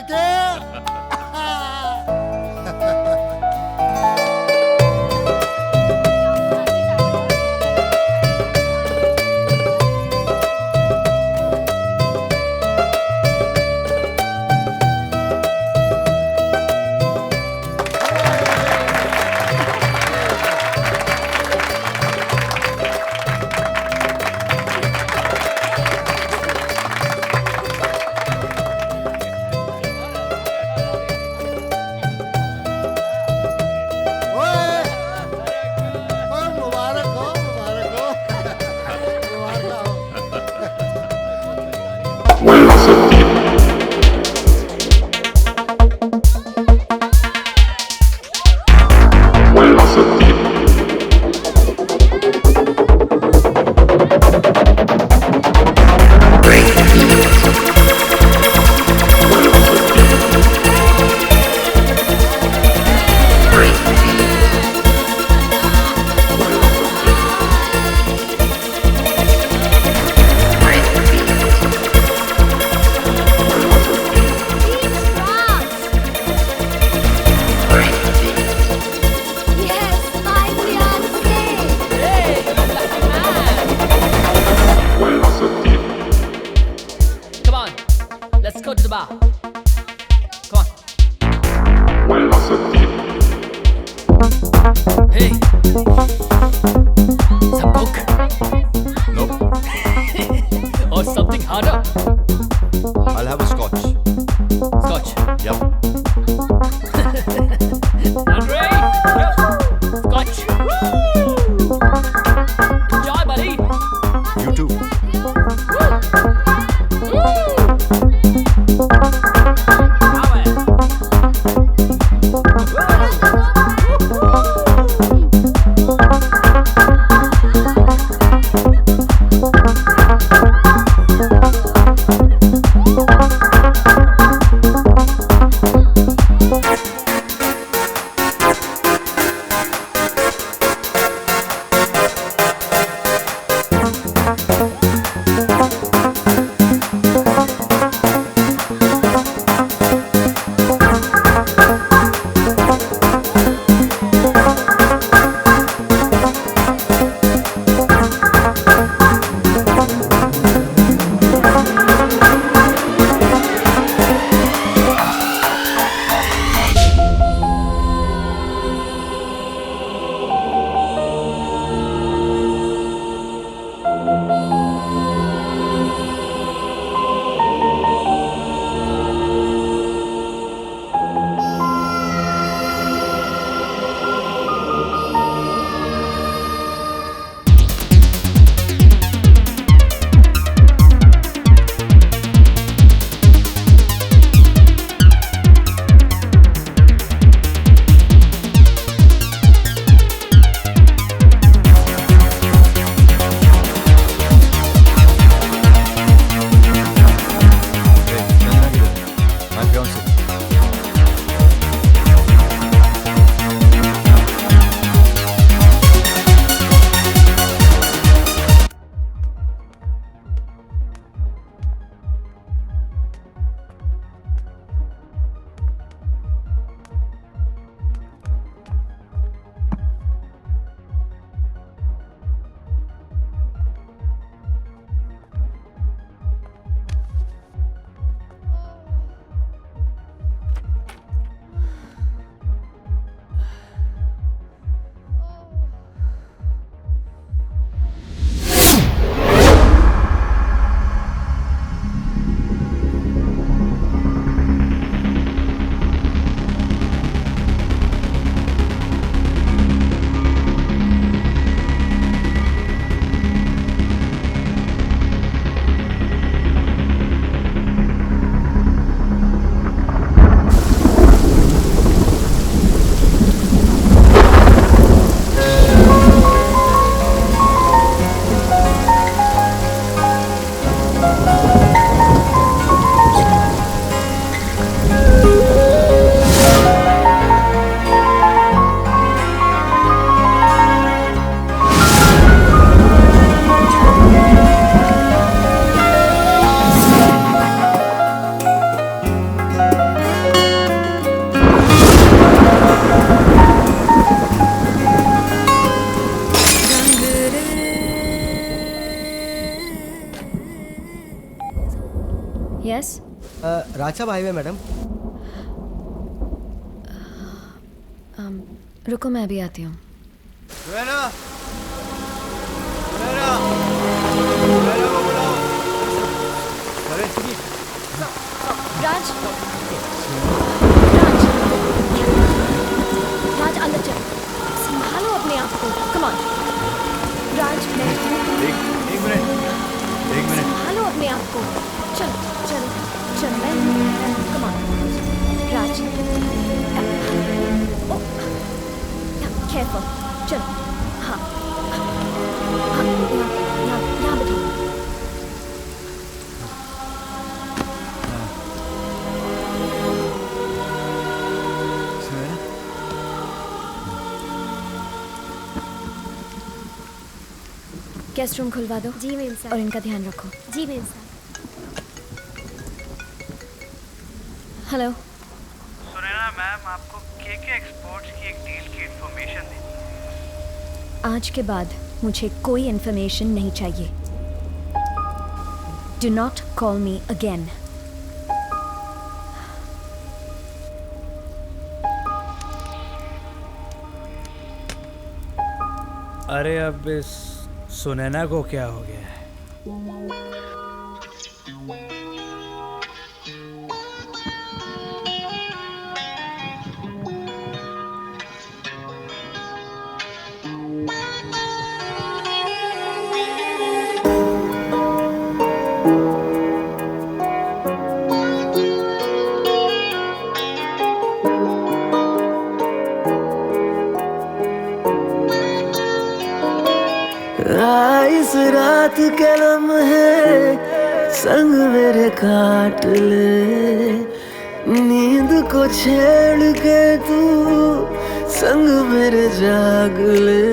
यस राज साहब आए हुए मैडम। रुको मैं अभी आती हूँ। राज राज अंदर चल, संभालो अपने आप को। कम ऑन राज, एक मिनट संभालो अपने आप को। चल चल चल, मैं कम ऑन राज, केयरफुल, चल। हाँ यहाँ बैठो। गेस्ट रूम खुलवा दो। जी मैम साहब। और इनका ध्यान रखो। जी मैम साहब। हेलो सुनैना मैम, आपको केके एक्सपोर्ट्स की एक डील की इंफॉर्मेशन दी। आज के बाद मुझे कोई इन्फॉर्मेशन नहीं चाहिए। Do not call me again. अरे अब इस सुनैना को क्या हो गया है? इस रात के लम्हे संग मेरे काट ले, नींद को छेड़ के तू संग मेरे जाग ले।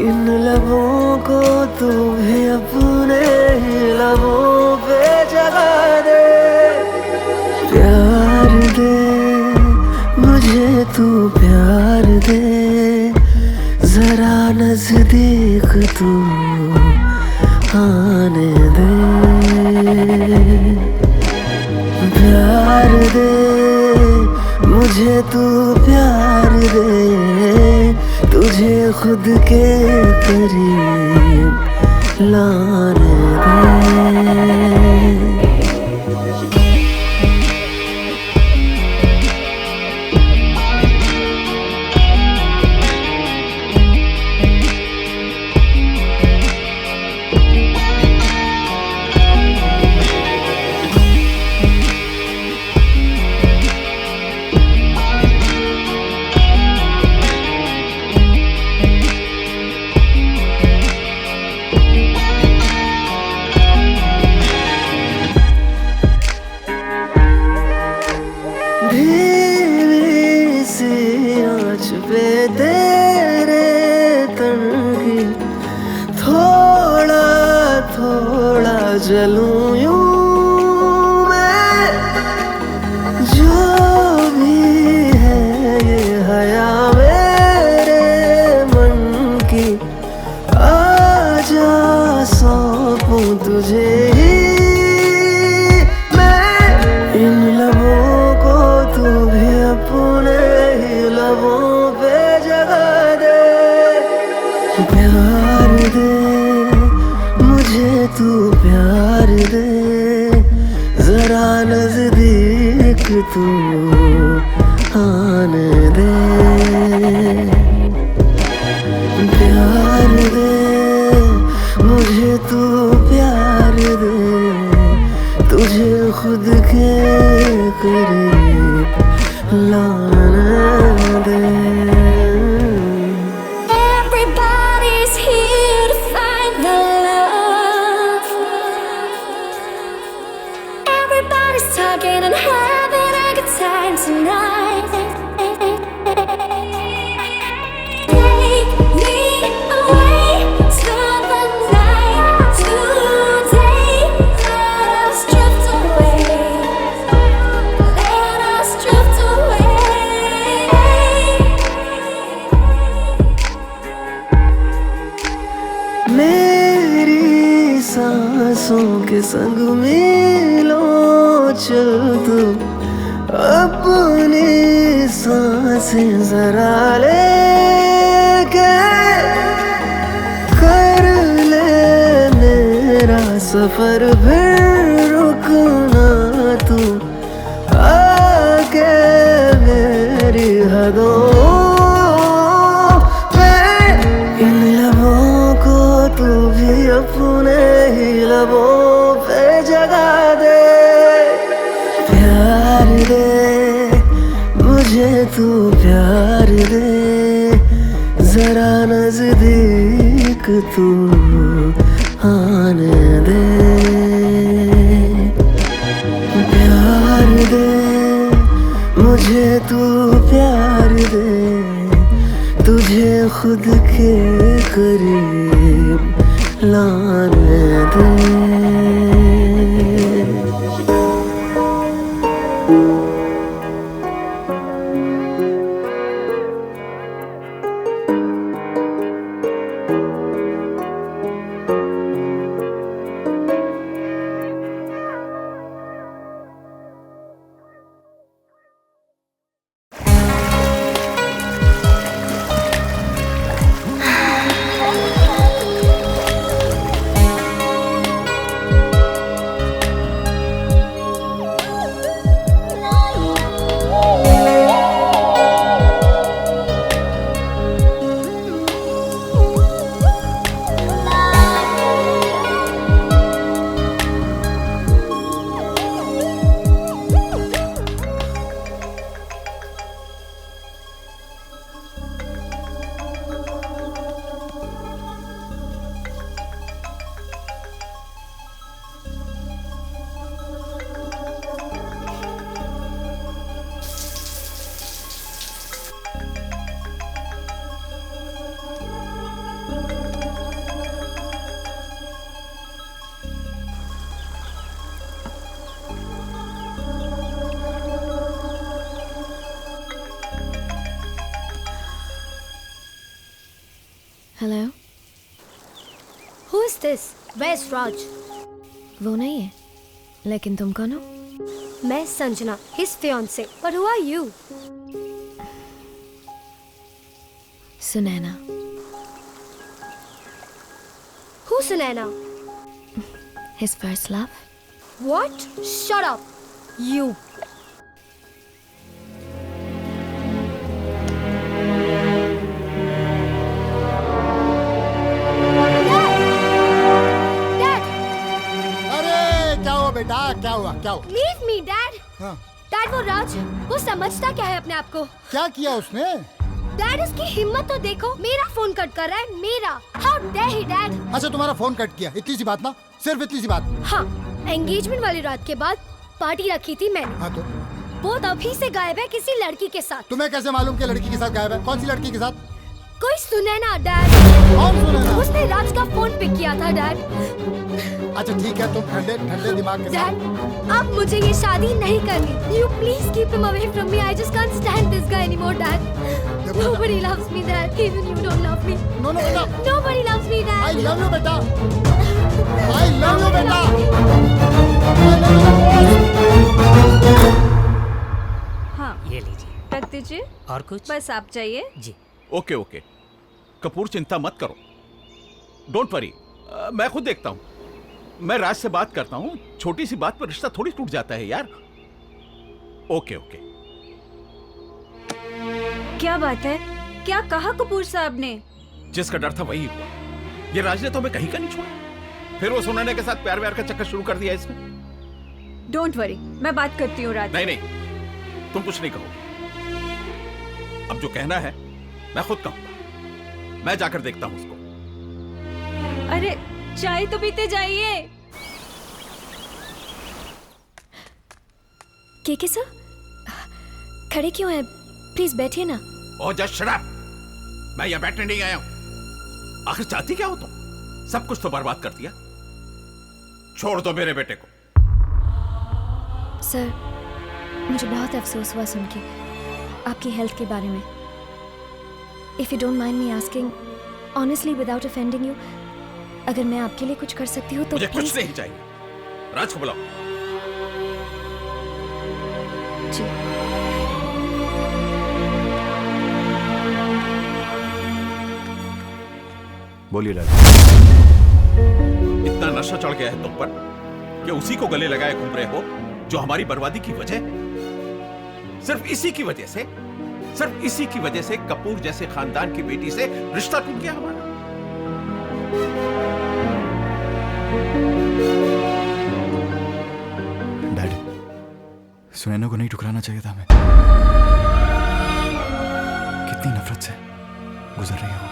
इन लबों को तू भी अपने ही लबों पे जगा दे। प्यार दे मुझे तू, प्यार दे जरा नजदीक तू आने दे। प्यार दे मुझे तू, प्यार दे तुझे तुझे खुद के करीब लाने दे। धीरे सी आँच पे तेरे तन की थोड़ा थोड़ा जलूं यूं मैं। जो भी है ये हया मेरे मन की, आजा सौंपूं तुझे ही मैं। इन लबों को तू भी अपने ही लबों पे जगा दे। प्यार दे मुझे तू, प्यार दे जरा नजदीक तू आने दे। प्यार दे मुझे तू, प्यार दे तुझे खुद के करीब लाने दे। Everybody's here to find the love. Everybody's talking and having a good time tonight. Take me away to the night today. Let us drift away. Let us drift away. मेरी सांसों के संग मिलो चल तू, अपनी सांसें जरा लेके कर ले मेरा सफर। फिर रुकना तू आके मेरी हदों पे। इन लबों को तू भी अपने ही लबों पे जगा दे। प्यार दे मुझे तू, प्यार दे जरा नजदीक तू आने दे। प्यार दे मुझे तू, प्यार दे तुझे खुद के करीब लाने दे। Hello, Who is this? Where's Raj? वो नहीं है, लेकिन तुम कौन हो? मैं Sanjana, his fiance. But who are you? Sunaina. Who's Sunaina? His first love. What? Shut up. You. बेटा क्या हुआ क्या हुआ? Leave me, Dad. Dad वो राज वो समझता क्या है अपने आप को? क्या किया उसने? Dad उसकी हिम्मत तो देखो, मेरा फोन कट कर रहा है, मेरा। How dare he, Dad? अच्छा तुम्हारा फोन कट किया, इतनी सी बात ना? सिर्फ इतनी सी बात? हाँ, एंगेजमेंट वाली रात के बाद पार्टी रखी थी मैंने। हाँ तो? वो तभी से गायब है किसी लड़की के साथ। तुम्हें कैसे मालूम कि लड़की के साथ गायब है? कौन सी लड़की के साथ? कोई सुनैना, Dad। कौन सुनैना? उसने राज का फोन पिक किया था, Dad। अच्छा ठीक है, तुम ठंडे ठंडे दिमाग के साथ। Dad, अब मुझे ये शादी नहीं करनी। You please keep him away from me. I just can't stand this guy anymore, Dad. Nobody loves me, Dad. Even you don't love me. No, बेटा। Nobody loves me, Dad. I love you, बेटा। I love you, बेटा। हाँ, ये लीजिए। रख दीजिए। और कुछ? बस आप चाहिए? जी। ओके ओके कपूर, चिंता मत करो, डोंट वरी, मैं खुद देखता हूं। मैं राज से बात करता हूं, छोटी सी बात पर रिश्ता थोड़ी टूट जाता है यार। Okay okay. क्या बात है? क्या कहा कपूर साहब ने? जिसका डर था वही हुआ। ये राज ने तो हमें कहीं का नहीं छोड़ा, फिर वो सुनैना के साथ प्यार व्यार का चक्कर शुरू कर दिया इसने। डोंट वरी, मैं बात करती हूँ राज। नहीं, तुम कुछ नहीं कहोगे। अब जो कहना है मैं खुद कहूंगा। मैं जाकर देखता हूं उसको। अरे चाय तो पीते जाइए। के सर, खड़े क्यों हैं? प्लीज बैठिए ना। Oh just shut up. मैं यहाँ बैठने नहीं आया हूं। आखिर चाहती क्या हो तुम? सब कुछ तो बर्बाद कर दिया। छोड़ दो मेरे बेटे को। सर, मुझे बहुत अफसोस हुआ सुन के आपकी हेल्थ के बारे में। If you don't mind me asking, honestly without offending you, अगर मैं आपके लिए कुछ कर सकती हूँ तो मुझे please... कुछ नहीं चाहिए। राज को बुलाओ। जी। बोलिए राज। इतना नशा चढ़ गया है तुम पर कि उसी को गले लगाए घूम रहे हो जो हमारी बर्बादी की वजह। सिर्फ इसी की वजह से, सिर्फ इसी की वजह से कपूर जैसे खानदान की बेटी से रिश्ता टूट गया हमारा। डैड, सुनैना को नहीं ठुकराना चाहिए था हमें। कितनी नफरत से गुजर रही है वो,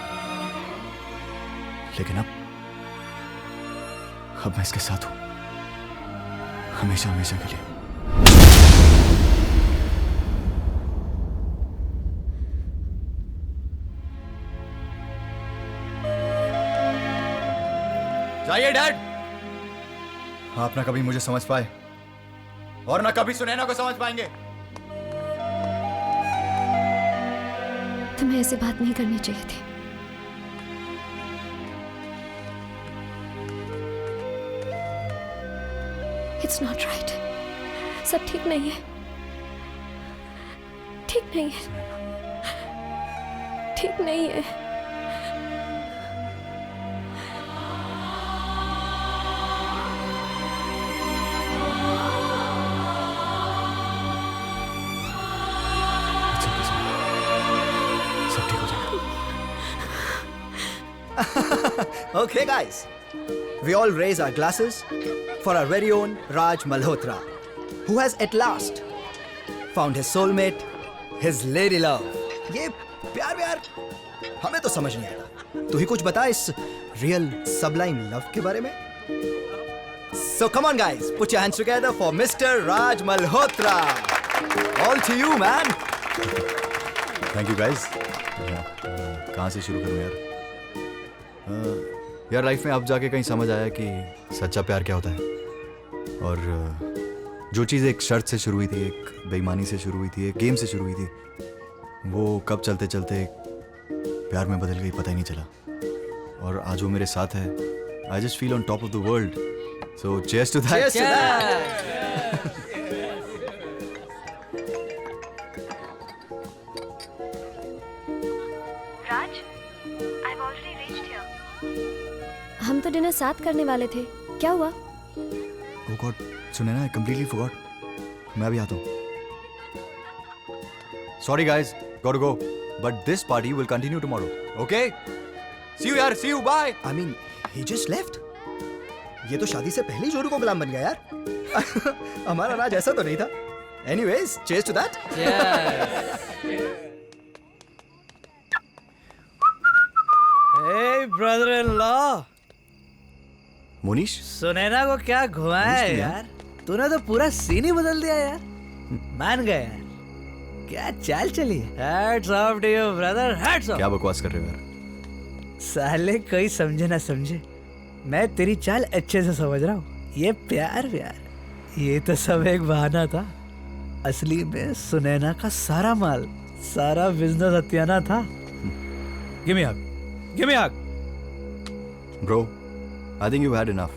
लेकिन अब मैं इसके साथ हूं, हमेशा हमेशा के लिए। जाइए डैड। आप ना कभी मुझे समझ पाए और ना कभी सुनैना को समझ पाएंगे। तुम्हें ऐसे बात नहीं करनी चाहिए थी। It's not right. सब ठीक नहीं है, ठीक नहीं है, ठीक नहीं है। Okay, guys. We all raise our glasses for our very own Raj Malhotra, who has at last found his soulmate, his lady love. ये प्यार व्यार हमें तो समझ नहीं आता। तू ही कुछ बता इस real sublime love के बारे में। So come on, guys, put your hands together for Mr. Raj Malhotra. All to you, man. Thank you, guys. कहाँ से शुरू करूँ यार? यार लाइफ में अब जाके कहीं समझ आया कि सच्चा प्यार क्या होता है। और जो चीज़ एक शर्त से शुरू हुई थी, एक बेईमानी से शुरू हुई थी, एक गेम से शुरू हुई थी, वो कब चलते चलते प्यार में बदल गई पता ही नहीं चला। और आज वो मेरे साथ है। I just feel on top of the world. So cheers to that. Raj, dinner साथ करने वाले थे, क्या हुआ? Oh God, Sunaina, I completely forgot. मैं अभी आता हूँ. Sorry guys, gotta go. But this party will continue tomorrow. Okay? See you यार, see you, bye. I mean, he just left. ये तो शादी से पहले ही जोरू को गुलाम बन गया यार. हमारा राज ऐसा तो नहीं था. Anyways, cheers to that. Hey brother-in-law. Monish, Sunaina को क्या घुमाया है यार? तूने तो पूरा सीन ही बदल दिया यार. मान गया यार. क्या चाल चली? Hats off to you brother, hats off. क्या बकवास कर रहे हो यार? साले कोई समझे ना समझे, मैं तेरी चाल अच्छे से समझ रहा हूँ. ये प्यार ये तो सब एक बहाना था. असली में सुनैना का सारा माल, सारा बिजनेस हथियाना था. Give me a hug. Give me a hug. Bro, I think you've had enough.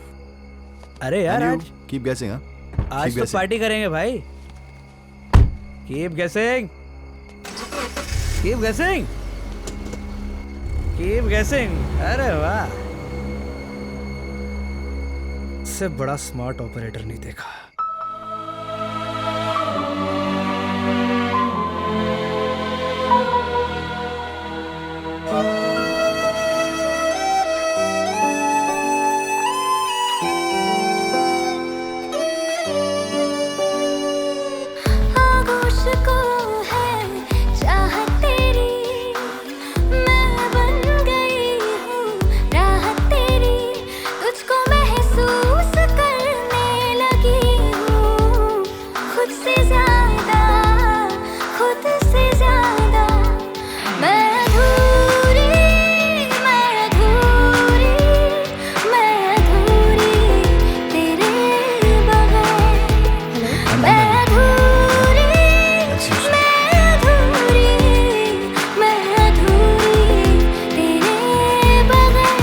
अरे यार And you आज keep guessing, huh? आज Keep तो guessing. पार्टी करेंगे भाई. Keep guessing. Keep guessing. Keep guessing. अरे वाह. इससे बड़ा स्मार्ट ऑपरेटर नहीं देखा. आगोश को है चाहत तेरी, मैं बन गई हूँ राहत तेरी, तुझको महसूस करने लगी हूँ खुद से ज्यादा, खुद से ज्यादा. मैं अधूरी, मैं अधूरी, मैं अधूरी तेरे बगैर. मैं अधूरी, मैं अधूरी, मैं अधूरी तेरे बगैर.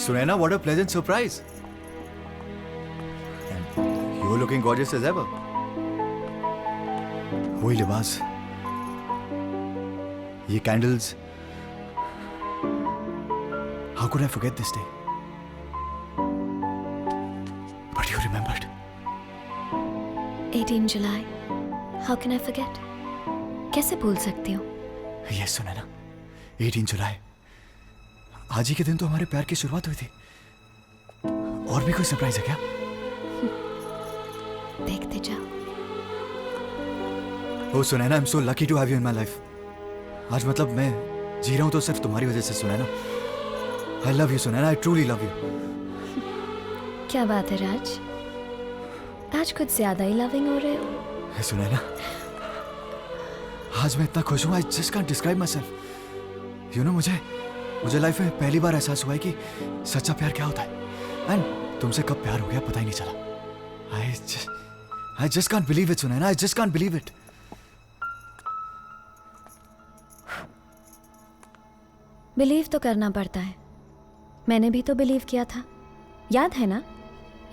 Sunaina, what a pleasant surprise. And you're looking gorgeous as ever. वही लिबास, ये candles. How could I forget this day? But you remembered. 18 July. How can I forget? कैसे भूल सकती हूँ? Yes, Sunaina. 18 जुलाई. आज ही के दिन तो हमारे प्यार की शुरुआत हुई थी. और भी कोई सरप्राइज है क्या? देखते जाओ. Oh, Sunaina, I'm so lucky to have you in my life. आज मतलब मैं जी रहा हूँ तो सिर्फ तुम्हारी वजह से, Sunaina. I love you, Sunaina. I truly love you. क्या बात है राज? आज कुछ ज्यादा ही लविंग हो रहे हो. Hey, Sunaina. आज मैं इतना खुश हूँ. I just can't describe myself. You know, मुझे लाइफ में पहली बार एहसास हुआ है कि सच्चा प्यार क्या होता है. एंड तुमसे कब प्यार हो गया पता ही नहीं चला. I just can't believe it, Sunaina. I just can't believe it. Believe तो करना पड़ता है. मैंने भी तो बिलीव किया था. याद है ना?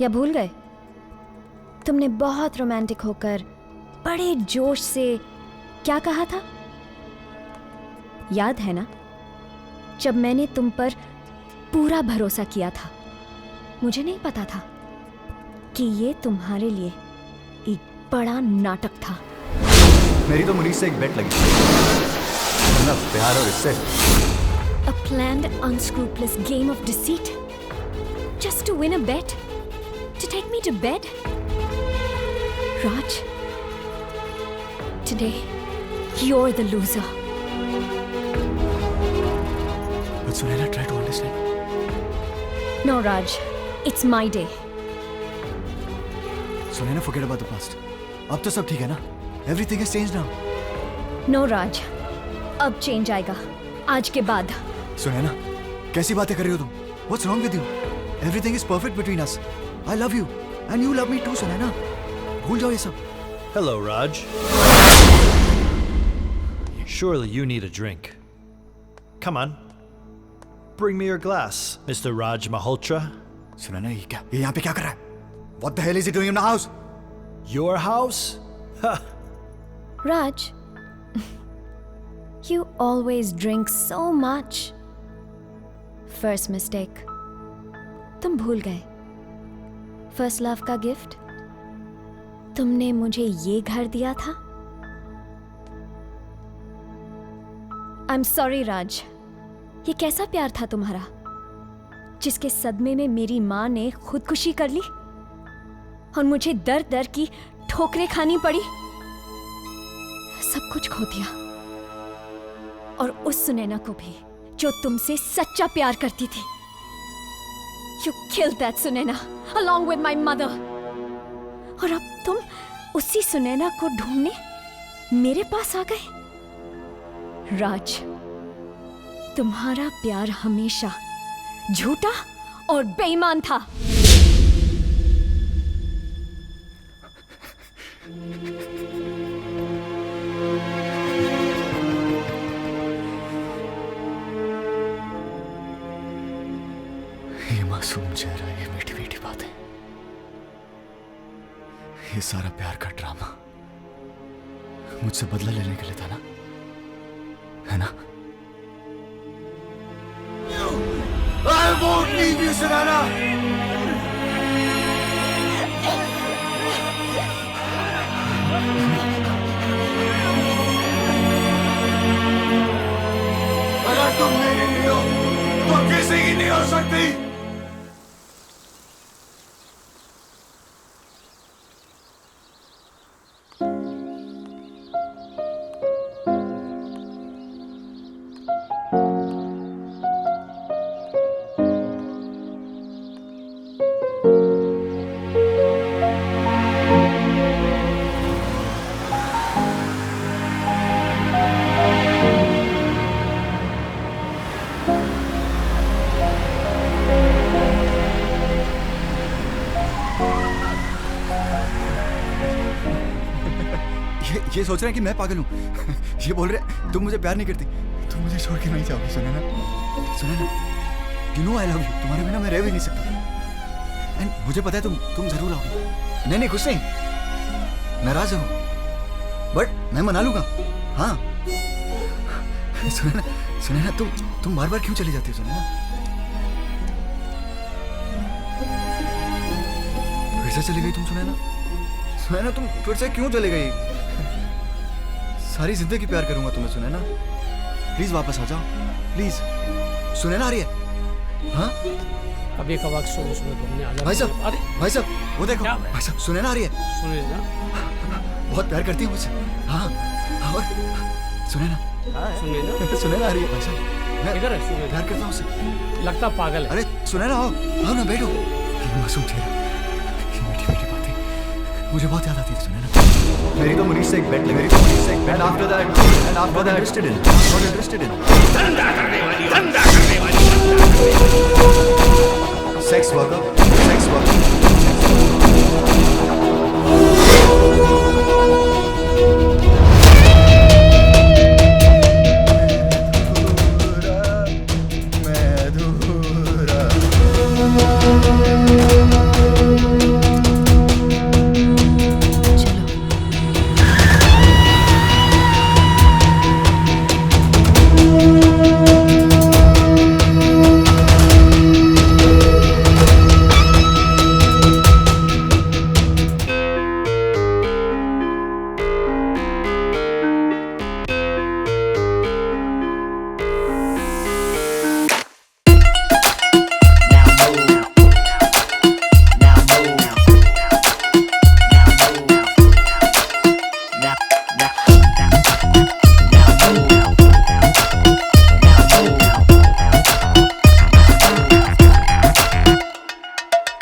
या भूल गए? तुमने बहुत रोमांटिक होकर बड़े जोश से क्या कहा था? याद है ना? जब मैंने तुम पर पूरा भरोसा किया था. मुझे नहीं पता था कि ये तुम्हारे लिए एक बड़ा नाटक था. मेरी तो मुनीस से एक बेट लगी. मतलब प्यार और इससे. A planned, unscrupulous game of deceit? Just to win a bet? To take me to bed? Raj, today, you're the loser. But Sunaina, try to understand. No, Raj. It's my day. Sunaina, forget about the past. अब तो सब ठीक है ना? Everything has changed now. No, Raj. अब change आएगा आज के बाद. Sunaina, कैसी बातें कर रही हो तुम? What's wrong with you? Everything is perfect between us. I love you, and you love me too, Sunaina. भूल जाओ ये सब. Hello, Raj. Surely you need a drink. Come on. Bring me your glass, Mr. Raj Malhotra. Sunaina, ये क्या? ये यहाँ पे क्या कर रहा है? What the hell is he doing in the house? Your house? Ha. Raj, you always drink so much. First mistake. तुम भूल गए. First love का गिफ्ट. तुमने मुझे ये घर दिया था. I'm sorry, राज. ये कैसा प्यार था तुम्हारा, जिसके सदमे में मेरी माँ ने खुदकुशी कर ली और मुझे दर दर की ठोकरें खानी पड़ी. सब कुछ खो दिया, और उस सुनैना को भी जो तुमसे सच्चा प्यार करती थी. You killed that Sunaina along with my mother. और अब तुम उसी सुनैना को ढूंढने मेरे पास आ गए. राज, तुम्हारा प्यार हमेशा झूठा और बेईमान था. ये मासूम चेहरा, ये मीठी मीठी बातें, ये सारा प्यार का ड्रामा मुझसे बदला लेने के लिए था ना, है ना? I won't leave you, Sunaina. अगर तुम मेरी नहीं हो तो किसी की नहीं हो सकती. ये सोच रहे हैं कि मैं पागल हूँ. ये बोल रहे तुम मुझे प्यार नहीं करती, तुम मुझे छोड़ के नहीं जाओगी. Sunaina, Sunaina, you know I love you. तुम्हारे बिना मैं रह भी नहीं सकता. एंड मुझे पता है तुम जरूर आओगी. नहीं नहीं, कुछ नहीं, नाराज हो, बट मैं मना लूंगा. हाँ सुनैना, सुनैना, तुम बार बार क्यों चली जाती हो सुनैना? फिर से चली गई तुम सुनैना. सुनैना, तुम फिर से क्यों चली गई? सारी जिंदगी प्यार करूंगा तुम्हें सुनैना. प्लीज वापस आ जाओ, प्लीज. सुनैना आ रही है? हाँ, कभी कभार सोच में घूमने आ जाओ. भाई साहब, वो देखो, भाई साहब, सुनैना आ रही है. सुनैना बहुत प्यार करती है मुझसे. हाँ, और सुनैना, सुनैना आ रही है. भाई साहब, मैं इधर है. सुनैना प्यार करता हूँ उससे. लगता पागल है. अरे सुनैना, आओ ना, बैठो. ये मासूम चेहरा, ये मीठी मीठी बातें मुझे बहुत याद आती है सुनैना. मेरी तो मुनीश से एक बेट लगी. And after that, interested in. Not interested in. धंधा करने वाली. Sex worker.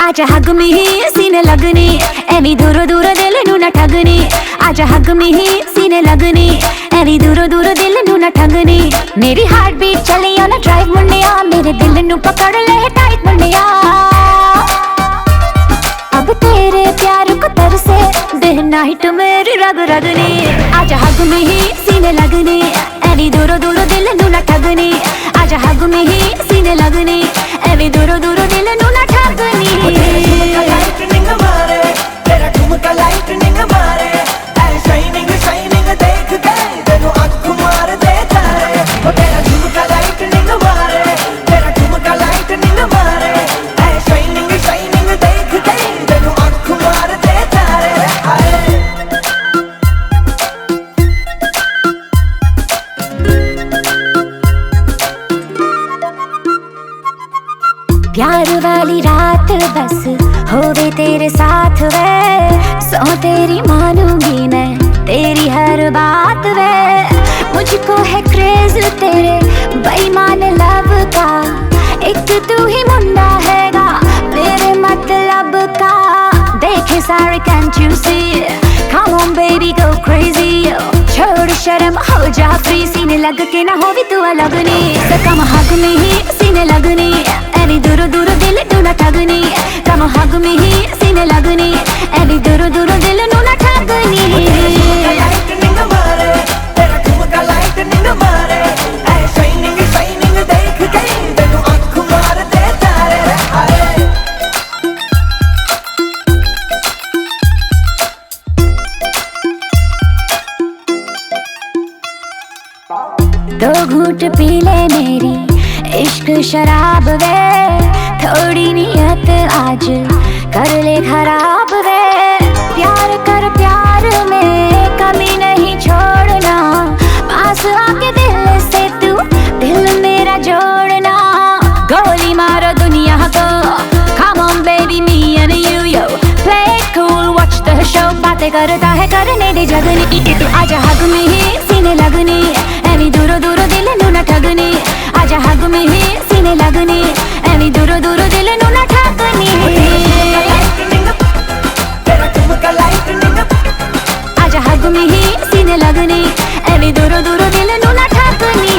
आजा हग में ही सीने लगने एवी दूर दूर दिल नू न ठगने आजा हग में ही सीने लगने एवी दूर दूर दिल नू न ठगने मेरी हार्ट बीट चली ऑन ड्राइव मुंडिया मेरे दिल नू पकड़ ले टाइट मुंडिया अब तेरे प्यार को तरसे दिन नाइट मेरी रग रगने आजा हग में ही सीने लगने एवी दूर दूर दिल नू न ठगने आजा हग में ही सीने लगने एवी दूर दूर दिल नू न ठगने लाइटनिंग मारे तेरा ठुमका लाइटनिंग मारे शाइनिंग शाइनिंग देख के तेनू आँख मार दे तारे ओ तेरा ठुमका लाइटनिंग मारे तेरा ठुमका लाइटनिंग मारे शाइनिंग शाइनिंग देख के तेनू आँख मार दे तारे प्यार वाली रात बस होवे तेरे साथ वे सौ तेरी मानूंगी मैं तेरी हर बात वे मुझको है क्रेज तेरे बेईमान लव का एक तू ही मुंडा हैगा मेरे मतलब का देखे सारे can't you see come on baby go crazy छोड़ शर्म हो जा फ्री सीने लग के ना हो भी तू अलग नहीं कम हग में ही सीने लगने एवी दूर दूर दिल नू न ठगने कम हग में ही सीने लगने एवी दूर दूर दिल नू न ठगने लाइटनिंग मारे तेरा ठुमका लाइटनिंग मारे शाइनिंग शाइनिंग देख के तेनू आँख मार दे तारे दो घूंट पी ले मेरी इश्क शराब वे थोड़ी नियत आज कर ले खराब वे प्यार कर प्यार में कमी नहीं छोड़ना पास आके दिल से तू दिल मेरा जोड़ना गोली मारो दुनिया को come on baby me and you yo play it cool watch the show बातें करता है करने दे जगनी आजा हग में ही सीने लगने एवी दूर दूर दिल नू न ठगने आजा हग में ही सीने लगने एवी दूर दूर दिल नू न ठगने आजा हग में ही सीने लगने एवी दूर दूर दिल नू न ठगने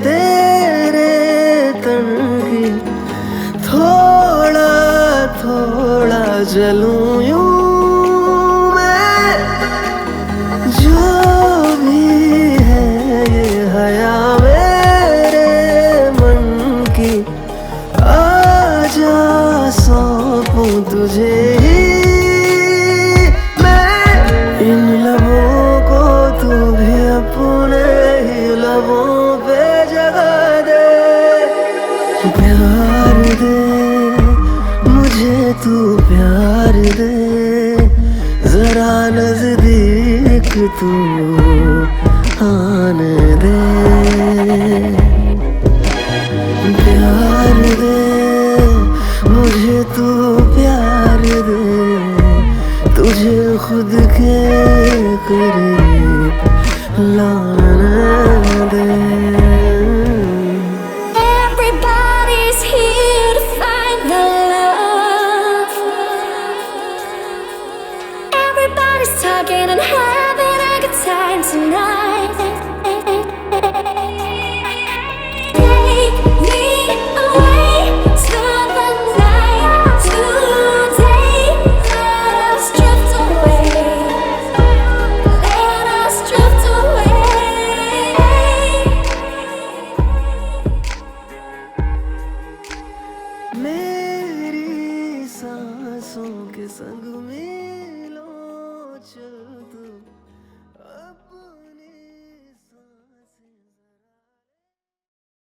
तेरे तन की थोड़ा थोड़ा जलूं यूं मैं जो भी है ये हया मेरे मन की आजा सौंपूं तुझे ही मैं इन लबों को तू भी अपने ही लबों पे जगा दे प्यार दे मुझे तू प्यार दे जरा नजदीक तू आने दे प्यार दे मुझे तू प्यार दे तुझे खुद के करीब लाने दे Everybody's here to find the love. Everybody's talking and having a good time tonight.